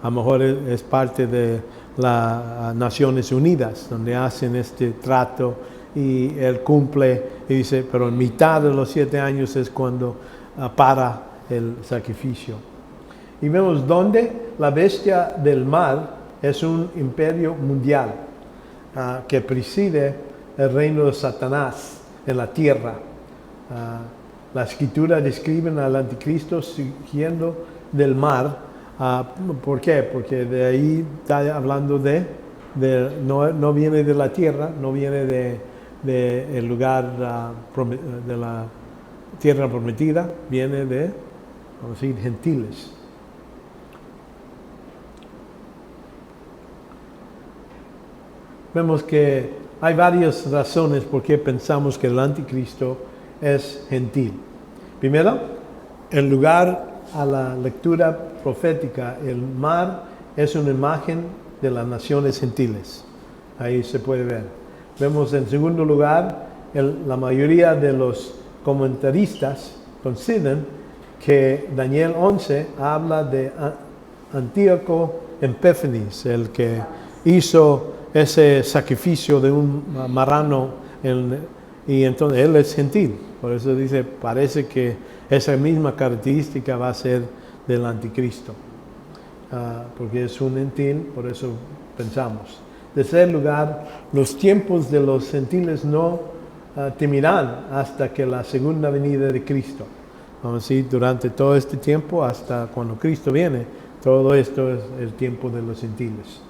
a lo mejor es parte de las Naciones Unidas, donde hacen este trato y él cumple y dice, pero en mitad de los 7 años es cuando para el sacrificio. Y vemos donde la bestia del mar es un imperio mundial que preside el reino de Satanás en la tierra. La escritura describe al anticristo siguiendo del mar. ¿Por qué? Porque de ahí está hablando no viene de la tierra, no viene de el lugar de la tierra prometida, viene de, vamos a decir, gentiles. Vemos que hay varias razones por qué pensamos que el anticristo es gentil. Primero, en lugar a la lectura profética, el mar es una imagen de las naciones gentiles. Ahí se puede ver. Vemos en segundo lugar, la mayoría de los comentaristas consideran que Daniel 11 habla de Antíoco Epífanes, el que hizo ese sacrificio de un marrano, y entonces él es gentil. Por eso dice, parece que esa misma característica va a ser del anticristo, porque es un gentil, por eso pensamos. En tercer lugar, los tiempos de los gentiles no terminarán hasta que la segunda venida de Cristo. Vamos a decir, durante todo este tiempo, hasta cuando Cristo viene, todo esto es el tiempo de los gentiles.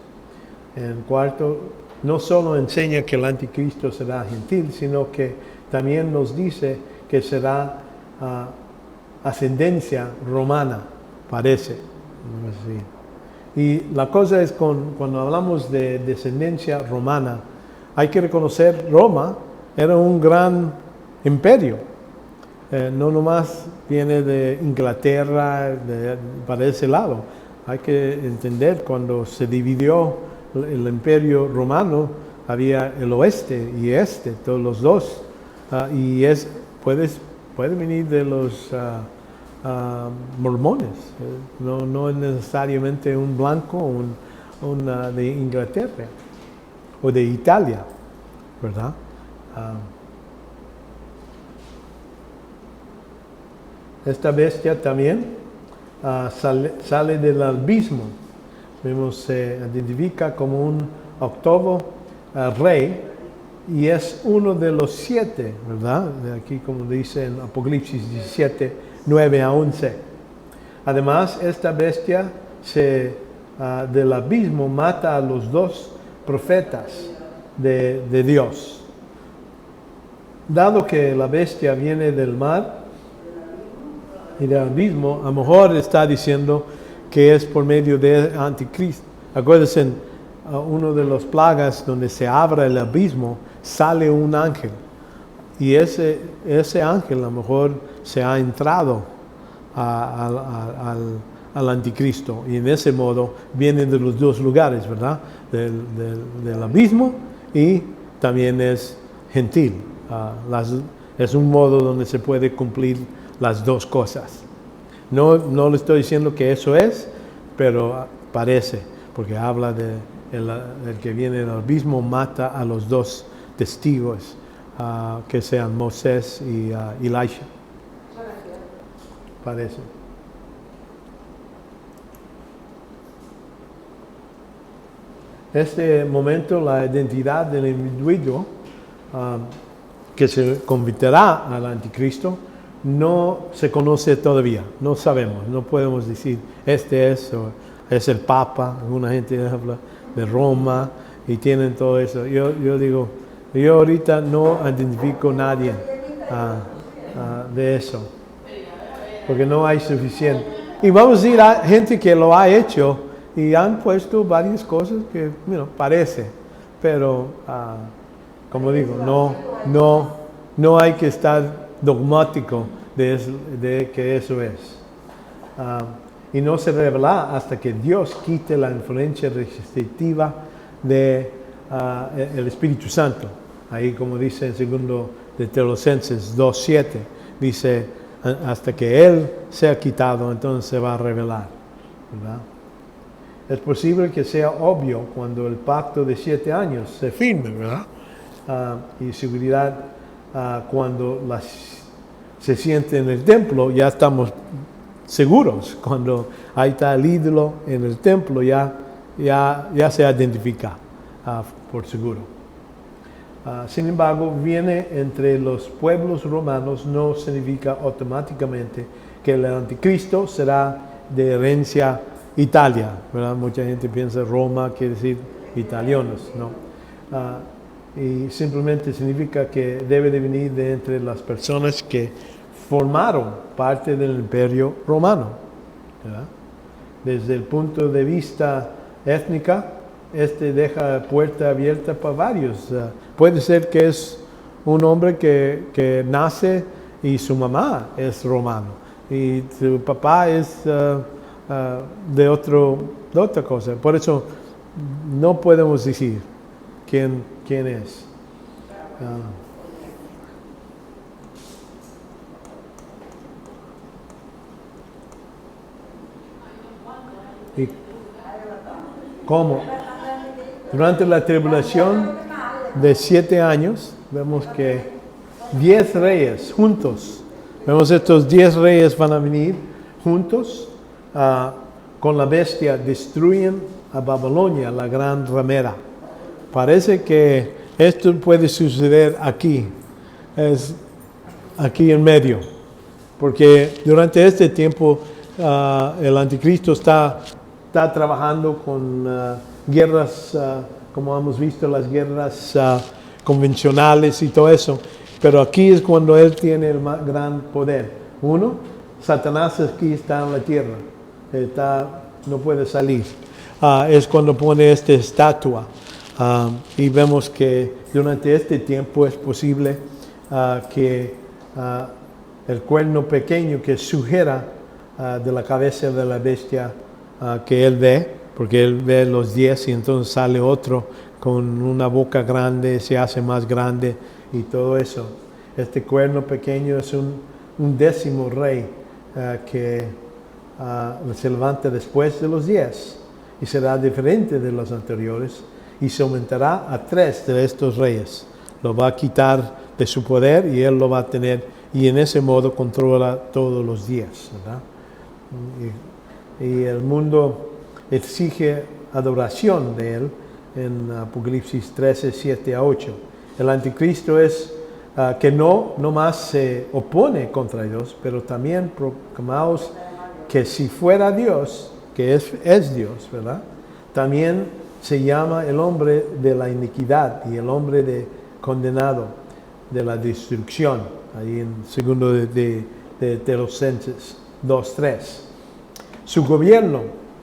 En cuarto, no solo enseña que el anticristo será gentil, sino que también nos dice que será ascendencia romana, parece. Y la cosa es, cuando hablamos de descendencia romana, hay que reconocer Roma era un gran imperio. No nomás viene de Inglaterra, para ese lado. Hay que entender, cuando se dividió el imperio romano, había el oeste y este, todos los dos. Y puede venir de los mormones, no es necesariamente un blanco de Inglaterra o de Italia, ¿verdad? Esta bestia también sale del abismo. Vemos, se identifica como un octavo rey y es uno de los 7, ¿verdad? Aquí, como dice en Apocalipsis 17, 9 a 11. Además, esta bestia del abismo mata a los 2 profetas de Dios. Dado que la bestia viene del mar y del abismo, a lo mejor está diciendo que es por medio de anticristo. Acuérdense, uno de los plagas donde se abre el abismo, sale un ángel. Y ese ángel a lo mejor se ha entrado al al anticristo. Y en ese modo viene de los dos lugares, ¿verdad? Del abismo y también es gentil. Es un modo donde se puede cumplir las dos cosas. No le estoy diciendo que eso es, pero parece, porque habla de el que viene del abismo, mata a los dos testigos, que sean Moisés y Elisha. Parece. Este momento, la identidad del individuo que se convertirá al anticristo, no se conoce todavía, no sabemos, no podemos decir este es el Papa. Alguna gente habla de Roma y tienen todo eso. Yo digo, yo ahorita no identifico a nadie de eso, porque no hay suficiente. Y vamos a decir a gente que lo ha hecho y han puesto varias cosas que parece, pero como digo, no hay que estar dogmático de que eso es. Y no se revela hasta que Dios quite la influencia restrictiva del Espíritu Santo. Ahí, como dice en 2 de Tesalonicenses 2:7, dice, hasta que Él sea quitado, entonces se va a revelar, ¿verdad? Es posible que sea obvio cuando el pacto de 7 años se firme, ¿verdad? Y seguridad cuando se siente en el templo, ya estamos seguros. Cuando ahí está el ídolo en el templo, ya se identifica por seguro. Sin embargo, viene entre los pueblos romanos no significa automáticamente que el anticristo será de herencia Italia, ¿verdad? Mucha gente piensa Roma quiere decir italianos, ¿no? Y simplemente significa que debe de venir de entre las personas que formaron parte del imperio romano, ¿verdad? Desde el punto de vista étnica, deja puerta abierta para varios. Puede ser que es un hombre que nace y su mamá es romano y su papá es de otra cosa. Por eso no podemos decir quién es. ¿Y cómo? Durante la tribulación de 7 años, vemos que 10 reyes juntos, vemos estos 10 reyes van a venir juntos con la bestia, destruyen a Babilonia, la gran ramera. Parece que esto puede suceder aquí, es aquí en medio, porque durante este tiempo el anticristo está trabajando con guerras, como hemos visto, las guerras convencionales y todo eso, pero aquí es cuando él tiene el más gran poder. Uno, Satanás aquí está en la tierra, no puede salir. Es cuando pone esta estatua. Y vemos que durante este tiempo es posible que el cuerno pequeño que sujeta de la cabeza de la bestia que él ve, porque él ve los 10 y entonces sale otro con una boca grande, se hace más grande y todo eso. Este cuerno pequeño es un 10º rey que se levanta después de los 10 y será diferente de los anteriores. Y se aumentará a 3 de estos reyes. Lo va a quitar de su poder y él lo va a tener. Y en ese modo controla todos los días, ¿verdad? Y el mundo exige adoración de él en Apocalipsis 13, 7 a 8. El anticristo es que no más se opone contra Dios, pero también proclamamos que si fuera Dios, que es Dios, ¿verdad? También se llama el hombre de la iniquidad y el hombre condenado de la destrucción, ahí en 2 de Tesalonicenses 2:3. Su gobierno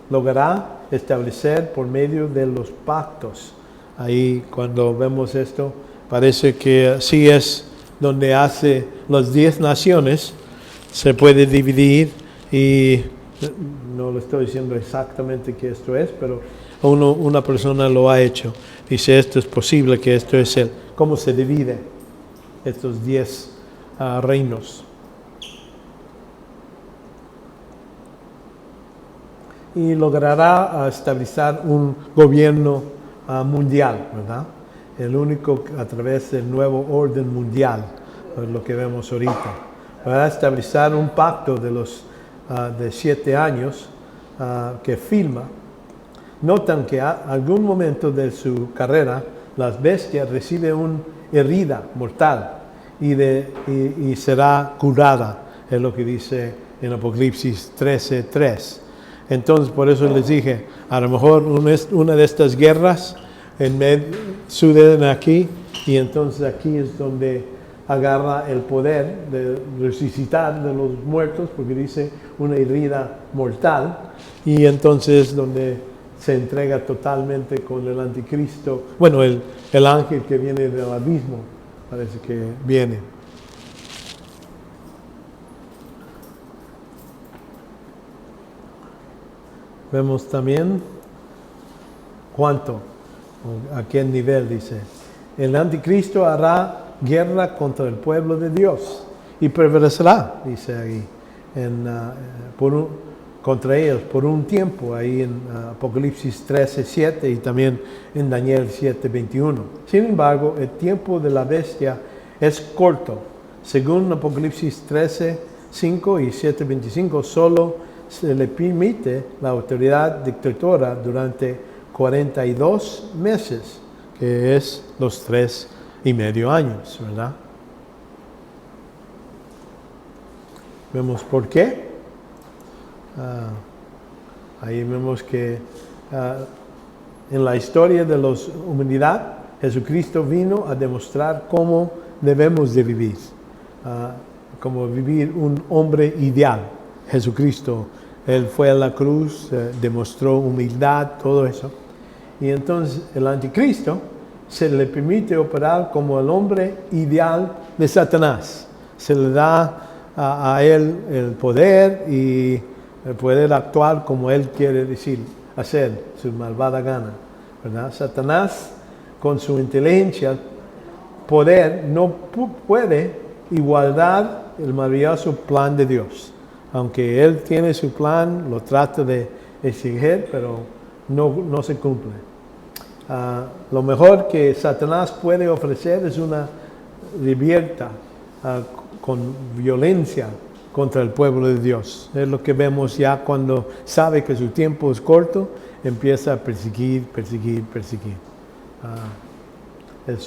logrará establecer por medio de los pactos. Ahí cuando vemos esto, parece que así es donde hace las 10 naciones, se puede dividir y no le estoy diciendo exactamente que esto es, pero una persona lo ha hecho. Dice, esto es posible, que esto es cómo se divide estos 10 reinos. Y logrará establecer un gobierno mundial, ¿verdad? El único a través del nuevo orden mundial, es lo que vemos ahorita. Va a establecer un pacto de 7 años que firma. Notan que a algún momento de su carrera, las bestias reciben una herida mortal y será curada, es lo que dice en Apocalipsis 13:3. Entonces, por eso les dije, a lo mejor una de estas guerras suceden aquí, y entonces aquí es donde agarra el poder de resucitar de los muertos, porque dice una herida mortal, y entonces donde se entrega totalmente con el anticristo, bueno, el ángel que viene del abismo, parece que viene. Vemos también cuánto, a qué nivel dice. El anticristo hará guerra contra el pueblo de Dios y prevalecerá, dice ahí, contra ellos por un tiempo, ahí en Apocalipsis 13:7 y también en Daniel 7:21. Sin embargo, el tiempo de la bestia es corto. Según Apocalipsis 13:5 y 7:25, solo se le permite la autoridad dictatora durante 42 meses, que es los 3.5 años, ¿verdad? Vemos por qué. Ahí vemos que en la historia de la humanidad, Jesucristo vino a demostrar cómo debemos de vivir, como vivir un hombre ideal. Jesucristo, Él fue a la cruz, demostró humildad, todo eso. Y entonces el anticristo se le permite operar como el hombre ideal de Satanás. Se le da a él el poder y el poder actuar como él quiere hacer su malvada gana, ¿verdad? Satanás, con su inteligencia, poder, no puede igualar el maravilloso plan de Dios. Aunque él tiene su plan, lo trata de exigir, pero no se cumple. Lo mejor que Satanás puede ofrecer es una revierta con violencia contra el pueblo de Dios. Es lo que vemos ya cuando sabe que su tiempo es corto, empieza a perseguir. El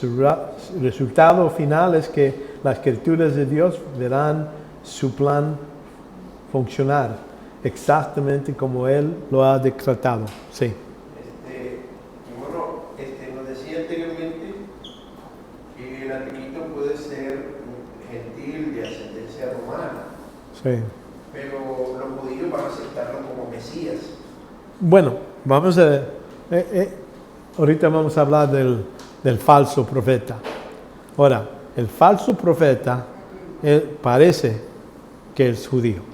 resultado final es que las criaturas de Dios verán su plan funcionar exactamente como Él lo ha decretado. Sí. Nos decía anteriormente que el anticristo puede ser gentil de ascendencia romana. Sí. Pero los judíos van a aceptarlo como Mesías. Bueno, vamos a ver. Ahorita vamos a hablar del falso profeta. Ahora, el falso profeta parece que es judío.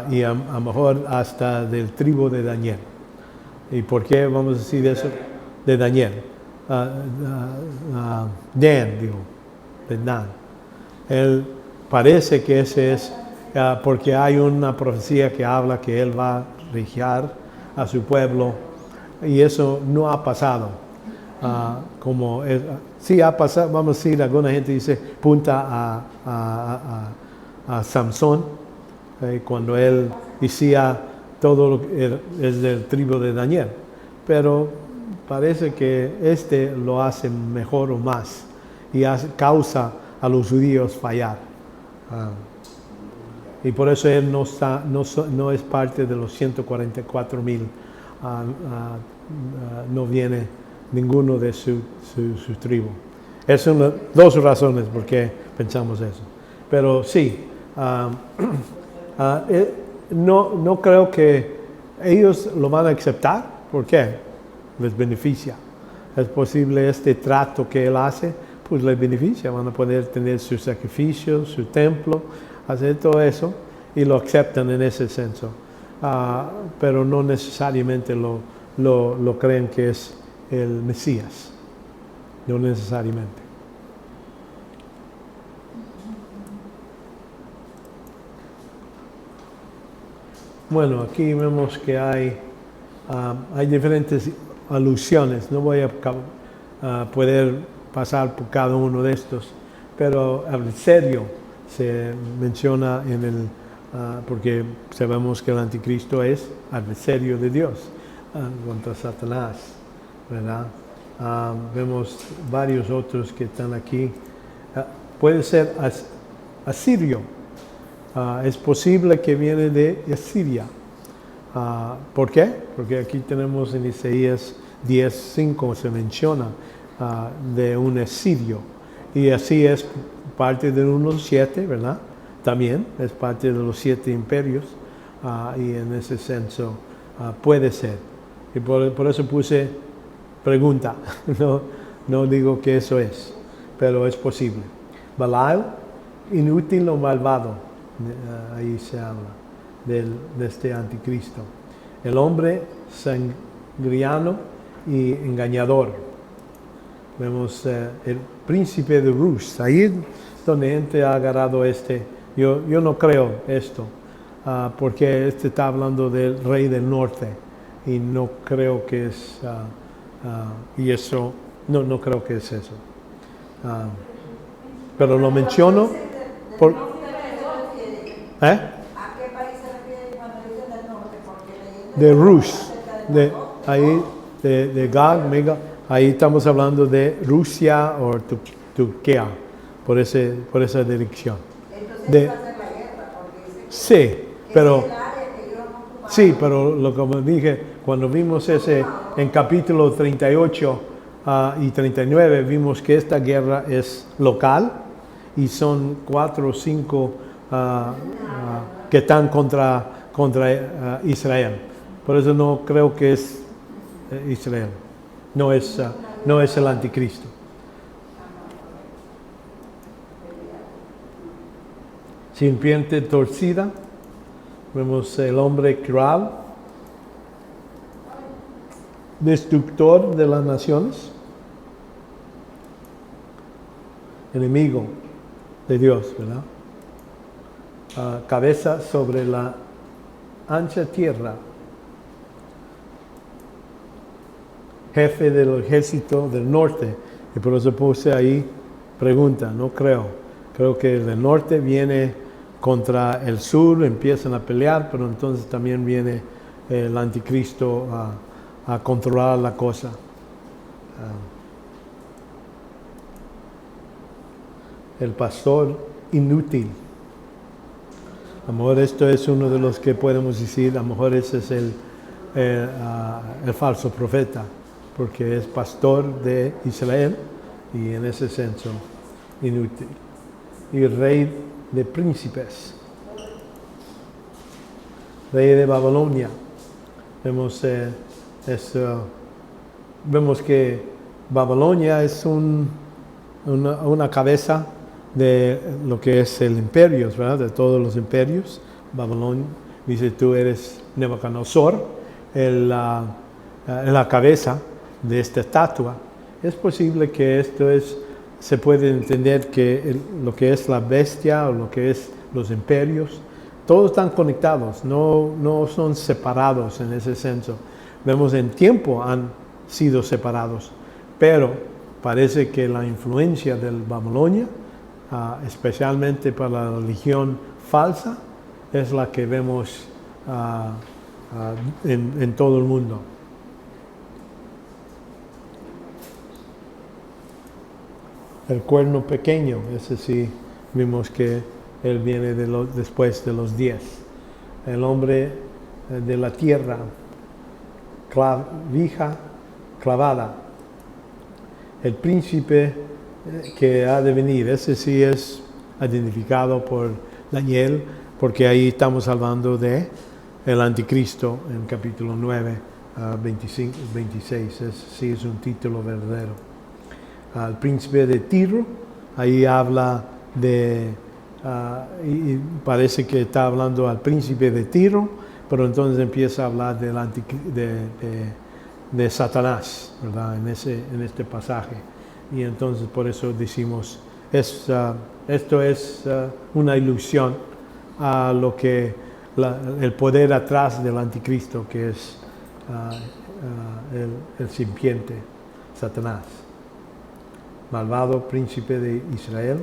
Y a lo mejor hasta del tribu de Daniel. ¿Y por qué vamos a decir eso? De Daniel. De Dan. Él parece que ese es porque hay una profecía que habla que él va a regir a su pueblo, y eso no ha pasado. Sí ha pasado, vamos a decir, alguna gente dice, punta a Samson, cuando él decía todo lo que es del tribu de Daniel, pero parece que lo hace mejor o más y causa a los judíos fallar, y por eso él no es parte de los 144,000. No viene ninguno de su tribu. Esas son dos razones por qué pensamos eso. Pero sí, no creo que ellos lo van a aceptar. ¿Por qué? Les beneficia. Es posible este trato que él hace, pues les beneficia. Van a poder tener sus sacrificios, su templo, hacer todo eso, y lo aceptan en ese senso. pero no necesariamente lo creen que es el Mesías. No necesariamente. Bueno, aquí vemos que hay diferentes alusiones. No voy a poder pasar por cada uno de estos, pero adversario se menciona porque sabemos que el anticristo es adversario de Dios contra Satanás, ¿verdad? Vemos varios otros que están aquí. Puede ser asirio. Es posible que viene de Asiria. ¿Por qué? Porque aquí tenemos en Isaías 10:5 se menciona de un asirio. Y así es parte de unos 7, ¿verdad? También es parte de los 7 imperios. Y en ese senso puede ser. Y por eso puse pregunta. No digo que eso es, pero es posible. Balaam, inútil o malvado. Ahí se habla de este anticristo. El hombre sangriano y engañador. Vemos el príncipe de Rus. Ahí es donde gente ha agarrado Yo no creo esto, porque está hablando del rey del norte. Y no creo que es... y eso, no creo que es eso. Pero lo menciono por... ¿A qué país se refiere cuando dicen del norte? Porque de Rus, de Gog, Magog, ahí estamos hablando de Rusia o Turquía, por esa dirección. Entonces va a ser la guerra, porque dice Sí, pero... es el área que ellos han ocupado. Sí, pero como dije, cuando vimos en capítulo 38 y 39, vimos que esta guerra es local y son 4 o 5 que están contra Israel. Por eso no creo que es Israel. No es el anticristo. Serpiente torcida. Vemos el hombre cruel, destructor de las naciones, enemigo de Dios, ¿verdad? Cabeza sobre la ancha tierra, jefe del ejército del norte, y por eso puse ahí pregunta, no creo. Creo que del norte viene contra el sur, empiezan a pelear, pero entonces también viene el anticristo a controlar la cosa. El pastor inútil. A lo mejor esto es uno de los que podemos decir, a lo mejor ese es el falso profeta, porque es pastor de Israel y en ese senso inútil. Y rey de príncipes, rey de Babilonia. Vemos que Babilonia es una cabeza de lo que es el imperio, ¿verdad? De todos los imperios. Babilonia, dice tú eres Nabucodonosor, la cabeza de esta estatua. Es posible que se puede entender que lo que es la bestia o lo que es los imperios, todos están conectados, no son separados en ese senso. Vemos en tiempo han sido separados, pero parece que la influencia del Babilonia, especialmente para la religión falsa, es la que vemos en todo el mundo. El cuerno pequeño, ese sí vimos que él viene después de los 10. El hombre de la tierra, clavija clavada. El príncipe que ha de venir, ese sí es identificado por Daniel, porque ahí estamos hablando de el anticristo en capítulo 9, 25, 26. Sí es un título verdadero. Al príncipe de Tiro, ahí habla y parece que está hablando al príncipe de Tiro, pero entonces empieza a hablar de Satanás, ¿verdad? En este pasaje. Y entonces por eso decimos, esto es una ilusión a lo que el poder atrás del anticristo, que es el serpiente, Satanás, malvado príncipe de Israel,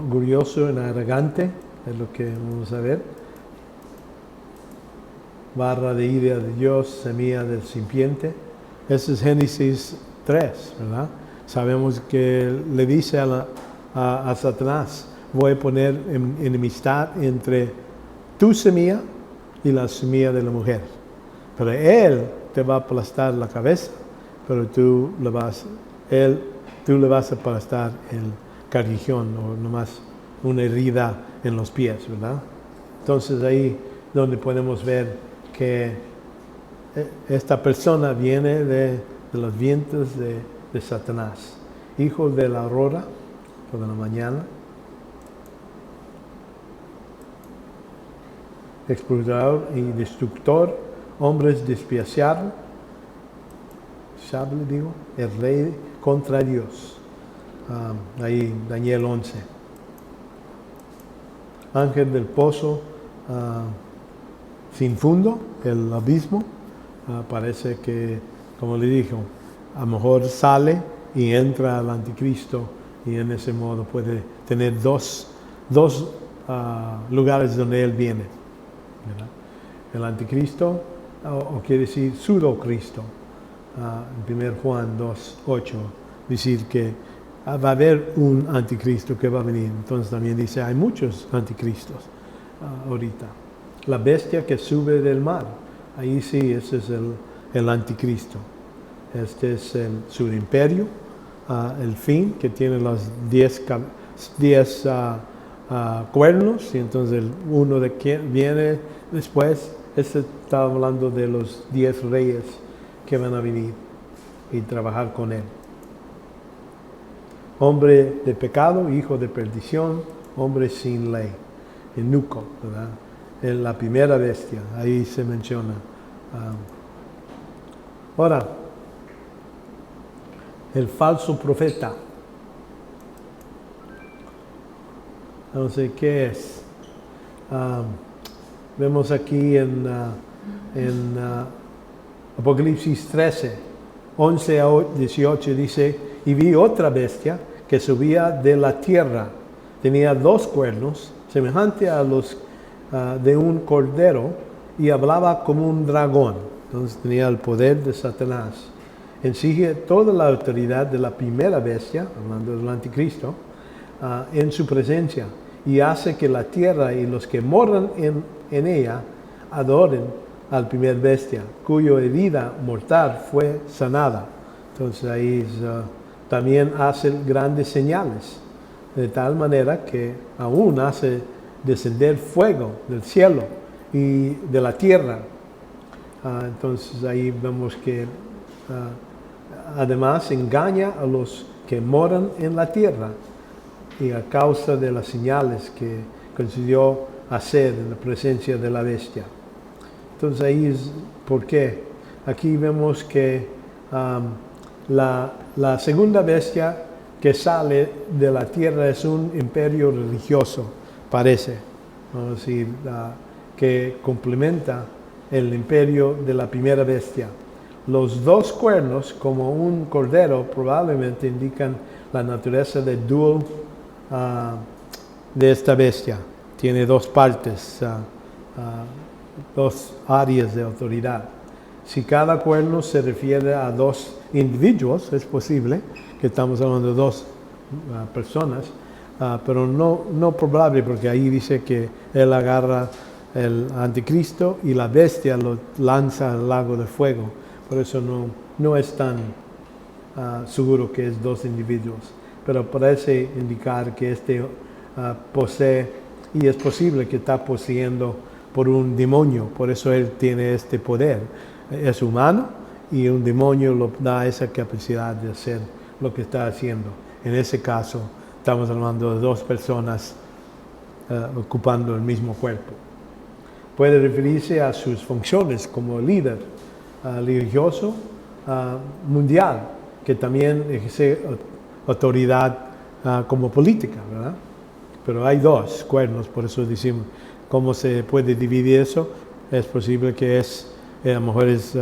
orgulloso y arrogante, es lo que vamos a ver. Barra de ira de Dios, semilla del serpiente. Ese es Génesis 3, ¿verdad? Sabemos que le dice a Satanás, voy a poner enemistad entre tu semilla y la semilla de la mujer. Pero él te va a aplastar la cabeza, pero tú le vas a aplastar el carillón o nomás una herida en los pies, ¿verdad? Entonces ahí donde podemos ver que esta persona viene de los vientos de Satanás, hijo de la aurora, por la mañana, explorador y destructor, hombres despiadados, el rey contra Dios. Ahí Daniel 11. Ángel del pozo sin fondo, el abismo. Parece que, como le dijo, a lo mejor sale y entra al anticristo y en ese modo puede tener dos lugares donde él viene, ¿verdad? El anticristo, o quiere decir pseudo-cristo. En 1 Juan 2:8, decir que va a haber un anticristo que va a venir. Entonces también dice, hay muchos anticristos ahorita. La bestia que sube del mar, ahí sí, ese es el anticristo. Este es su imperio, el fin, que tiene los 10 cuernos, y entonces uno de quien viene después, este está hablando de los 10 reyes que van a venir y trabajar con él. Hombre de pecado, hijo de perdición, hombre sin ley, eunuco, ¿verdad? En la primera bestia, ahí se menciona. Ahora, el falso profeta. No sé qué es. Vemos aquí en Apocalipsis 13, 11 a 18 dice, y vi otra bestia que subía de la tierra. Tenía 2 cuernos, semejante a los de un cordero, y hablaba como un dragón. Entonces tenía el poder de Satanás. Exige toda la autoridad de la primera bestia, hablando del anticristo, en su presencia, y hace que la tierra y los que moran en ella adoren al primer bestia, cuya herida mortal fue sanada. Entonces ahí también hace grandes señales, de tal manera que aún hace descender fuego del cielo y de la tierra. Entonces ahí vemos que además engaña a los que moran en la tierra, y a causa de las señales que consiguió hacer en la presencia de la bestia. Entonces ahí es por qué. Aquí vemos que la segunda bestia que sale de la tierra es un imperio religioso, parece, vamos a decir, que complementa el imperio de la primera bestia. Los 2 cuernos, como un cordero, probablemente indican la naturaleza de dual de esta bestia. Tiene 2 partes, 2 áreas de autoridad. Si cada cuerno se refiere a 2 individuos, es posible que estamos hablando de 2 personas, pero no probable, porque ahí dice que él agarra el anticristo y la bestia lo lanza al lago de fuego. Por eso no es tan seguro que es 2 individuos, pero parece indicar que posee, y es posible que está poseyendo por un demonio. Por eso él tiene este poder. Es humano y un demonio le da esa capacidad de hacer lo que está haciendo. En ese caso estamos hablando de 2 personas ocupando el mismo cuerpo. Puede referirse a sus funciones como líder religioso mundial, que también ejerce autoridad como política, ¿verdad? Pero hay dos cuernos, por eso decimos, ¿cómo se puede dividir eso? Es posible que a lo mejor es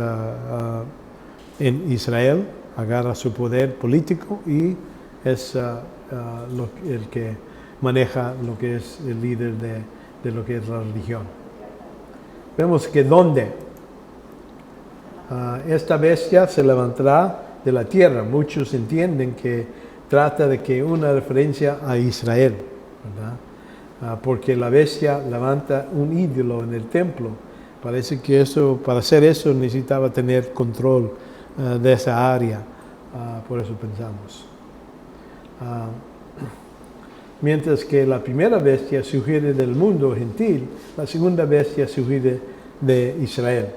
en Israel, agarra su poder político y es el que maneja lo que es el líder de lo que es la religión. Vemos que ¿dónde? Esta bestia se levantará de la tierra. Muchos entienden que trata de que una referencia a Israel, ¿verdad? Porque la bestia levanta un ídolo en el templo. Parece que para hacer eso necesitaba tener control de esa área. Por eso pensamos. Mientras que la primera bestia sugiere del mundo gentil, la segunda bestia sugiere de Israel.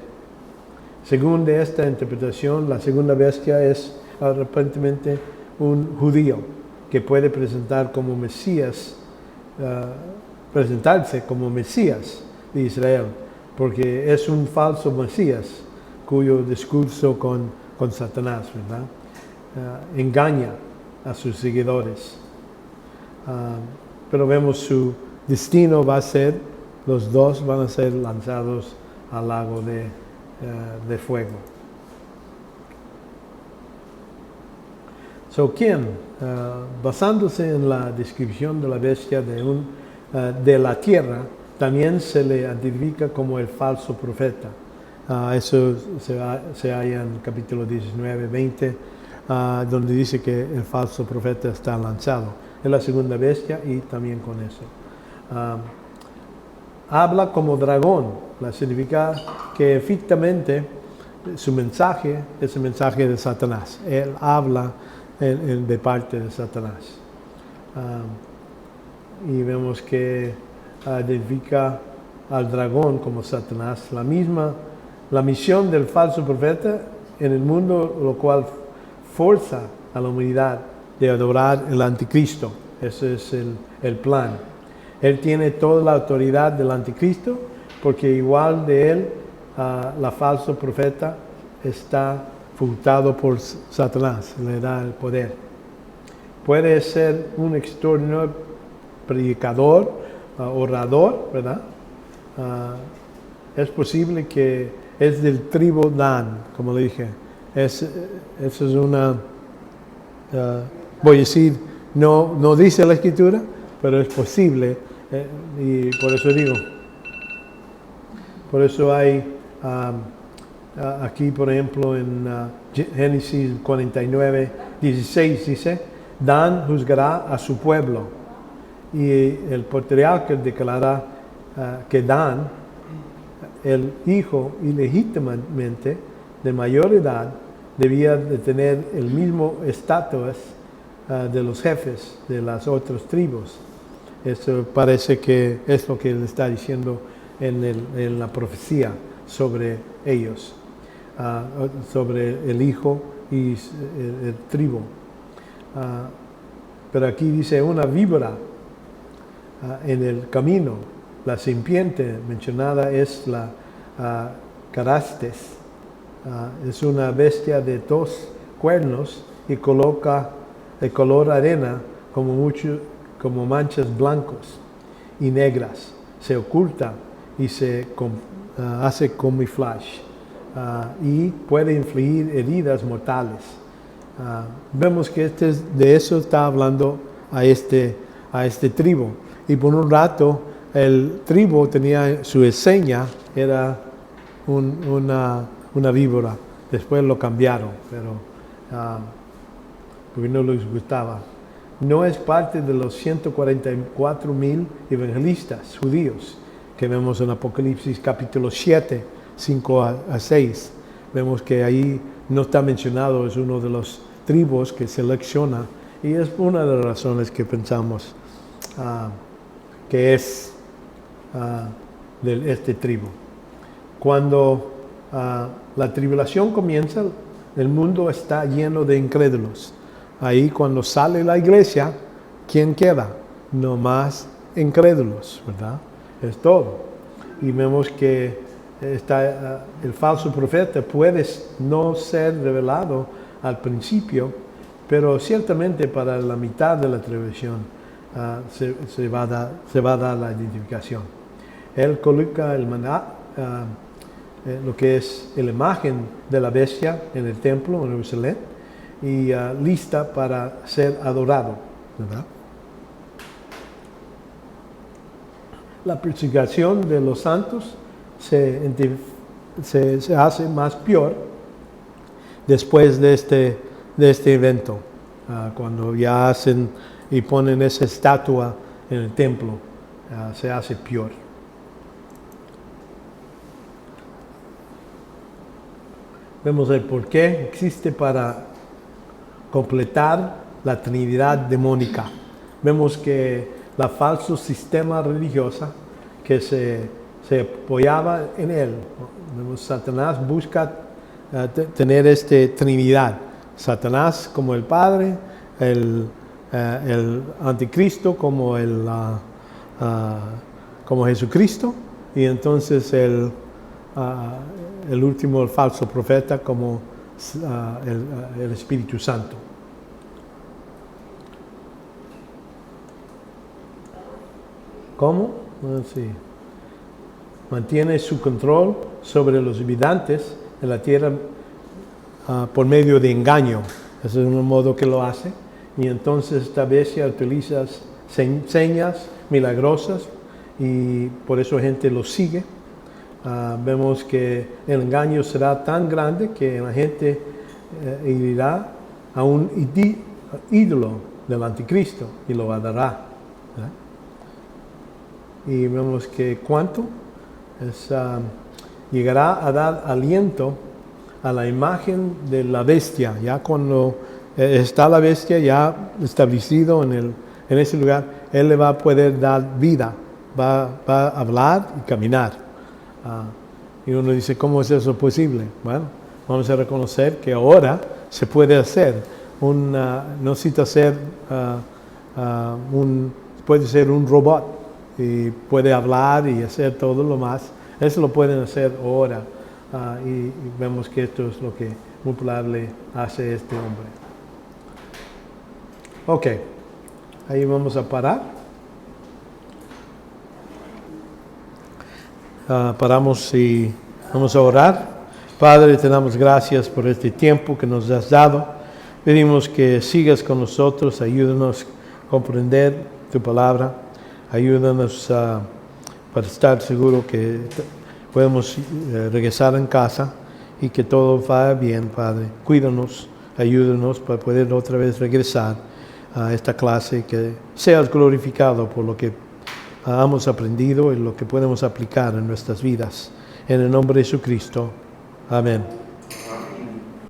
Según de esta interpretación, la segunda bestia es aparentemente un judío que puede presentarse como Mesías de Israel, porque es un falso Mesías cuyo discurso con Satanás, ¿verdad? Engaña a sus seguidores. Pero vemos su destino va a ser, los dos van a ser lanzados al lago de fuego. ¿Quién? Basándose en la descripción de la bestia de la tierra, también se le identifica como el falso profeta. Eso se halla en capítulo 19, 20, donde dice que el falso profeta está lanzado. Es la segunda bestia y también con eso. Habla como dragón, significa que efectivamente su mensaje es el mensaje de Satanás. Él habla de parte de Satanás. Y vemos que identifica al dragón como Satanás. La misión del falso profeta en el mundo, lo cual forza a la humanidad de adorar el anticristo. Ese es el plan. Él tiene toda la autoridad del anticristo, porque igual de él, la falso profeta está facultado por Satanás, le da el poder. Puede ser un extraordinario predicador, orador, ¿verdad? Es posible que es del tribu Dan, como le dije. Eso es una, voy a decir, no dice la escritura, pero es posible, y por eso digo. Por eso hay aquí, por ejemplo, en Génesis 49, 16 dice, Dan juzgará a su pueblo. Y el patriarca declara que Dan, el hijo ilegítimamente de mayor edad, debía de tener el mismo estatus de los jefes de las otras tribus. Eso parece que es lo que él está diciendo en la profecía sobre ellos, sobre el hijo y el tribu. Pero aquí dice una víbora en el camino. La serpiente mencionada es la Carastes. Es una bestia de 2 cuernos y coloca el color arena como manchas blancos y negras. Se oculta y se hace camuflaje y puede infligir heridas mortales. Vemos que de eso está hablando a este tribu. Y por un rato el tribu tenía su seña, era una víbora. Después lo cambiaron, pero porque no les gustaba. No es parte de los 144,000 evangelistas judíos que vemos en Apocalipsis capítulo 7, 5 a 6. Vemos que ahí no está mencionado, es uno de los tribus que selecciona, y es una de las razones que pensamos que es de este tribu. Cuando la tribulación comienza, el mundo está lleno de incrédulos. Ahí cuando sale la iglesia, ¿quién queda? No más incrédulos, ¿verdad? Es todo. Y vemos que el falso profeta puede no ser revelado al principio, pero ciertamente para la mitad de la tribulación se va a dar la identificación. Él coloca el maná, lo que es la imagen de la bestia en el templo en Jerusalén y lista para ser adorado, ¿verdad? La purificación de los santos se hace más peor después de este evento, cuando ya hacen y ponen esa estatua en el templo, se hace peor. Vemos el por qué existe para completar la Trinidad demónica. Vemos que la falso sistema religiosa que se apoyaba en él. Vemos Satanás busca tener esta Trinidad. Satanás como el Padre, el Anticristo como como Jesucristo, y entonces el último, el falso profeta, como el Espíritu Santo. ¿Cómo? Sí. Mantiene su control sobre los habitantes de la tierra por medio de engaño. Ese es un modo que lo hace. Y entonces esta bestia utiliza señas milagrosas y por eso la gente lo sigue. Vemos que el engaño será tan grande que la gente irá a un ídolo del anticristo y lo adorará. Y vemos que cuánto llegará a dar aliento a la imagen de la bestia. Ya cuando está la bestia ya establecido en ese lugar, él le va a poder dar vida, va a hablar y caminar. Y uno dice, ¿cómo es eso posible? Bueno, vamos a reconocer que ahora se puede hacer. No necesita ser puede ser un robot y puede hablar y hacer todo lo más. Eso lo pueden hacer ahora. Y vemos que esto es lo que muy probable hace este hombre. Ok, ahí vamos a parar. Paramos y vamos a orar. Padre, te damos gracias por este tiempo que nos has dado. Pedimos que sigas con nosotros, ayúdanos a comprender tu palabra, ayúdanos para estar seguros que podemos regresar en casa y que todo vaya bien, Padre. Cuídanos, ayúdanos para poder otra vez regresar a esta clase, que seas glorificado por lo que hemos aprendido y lo que podemos aplicar en nuestras vidas. En el nombre de Jesucristo. Amén.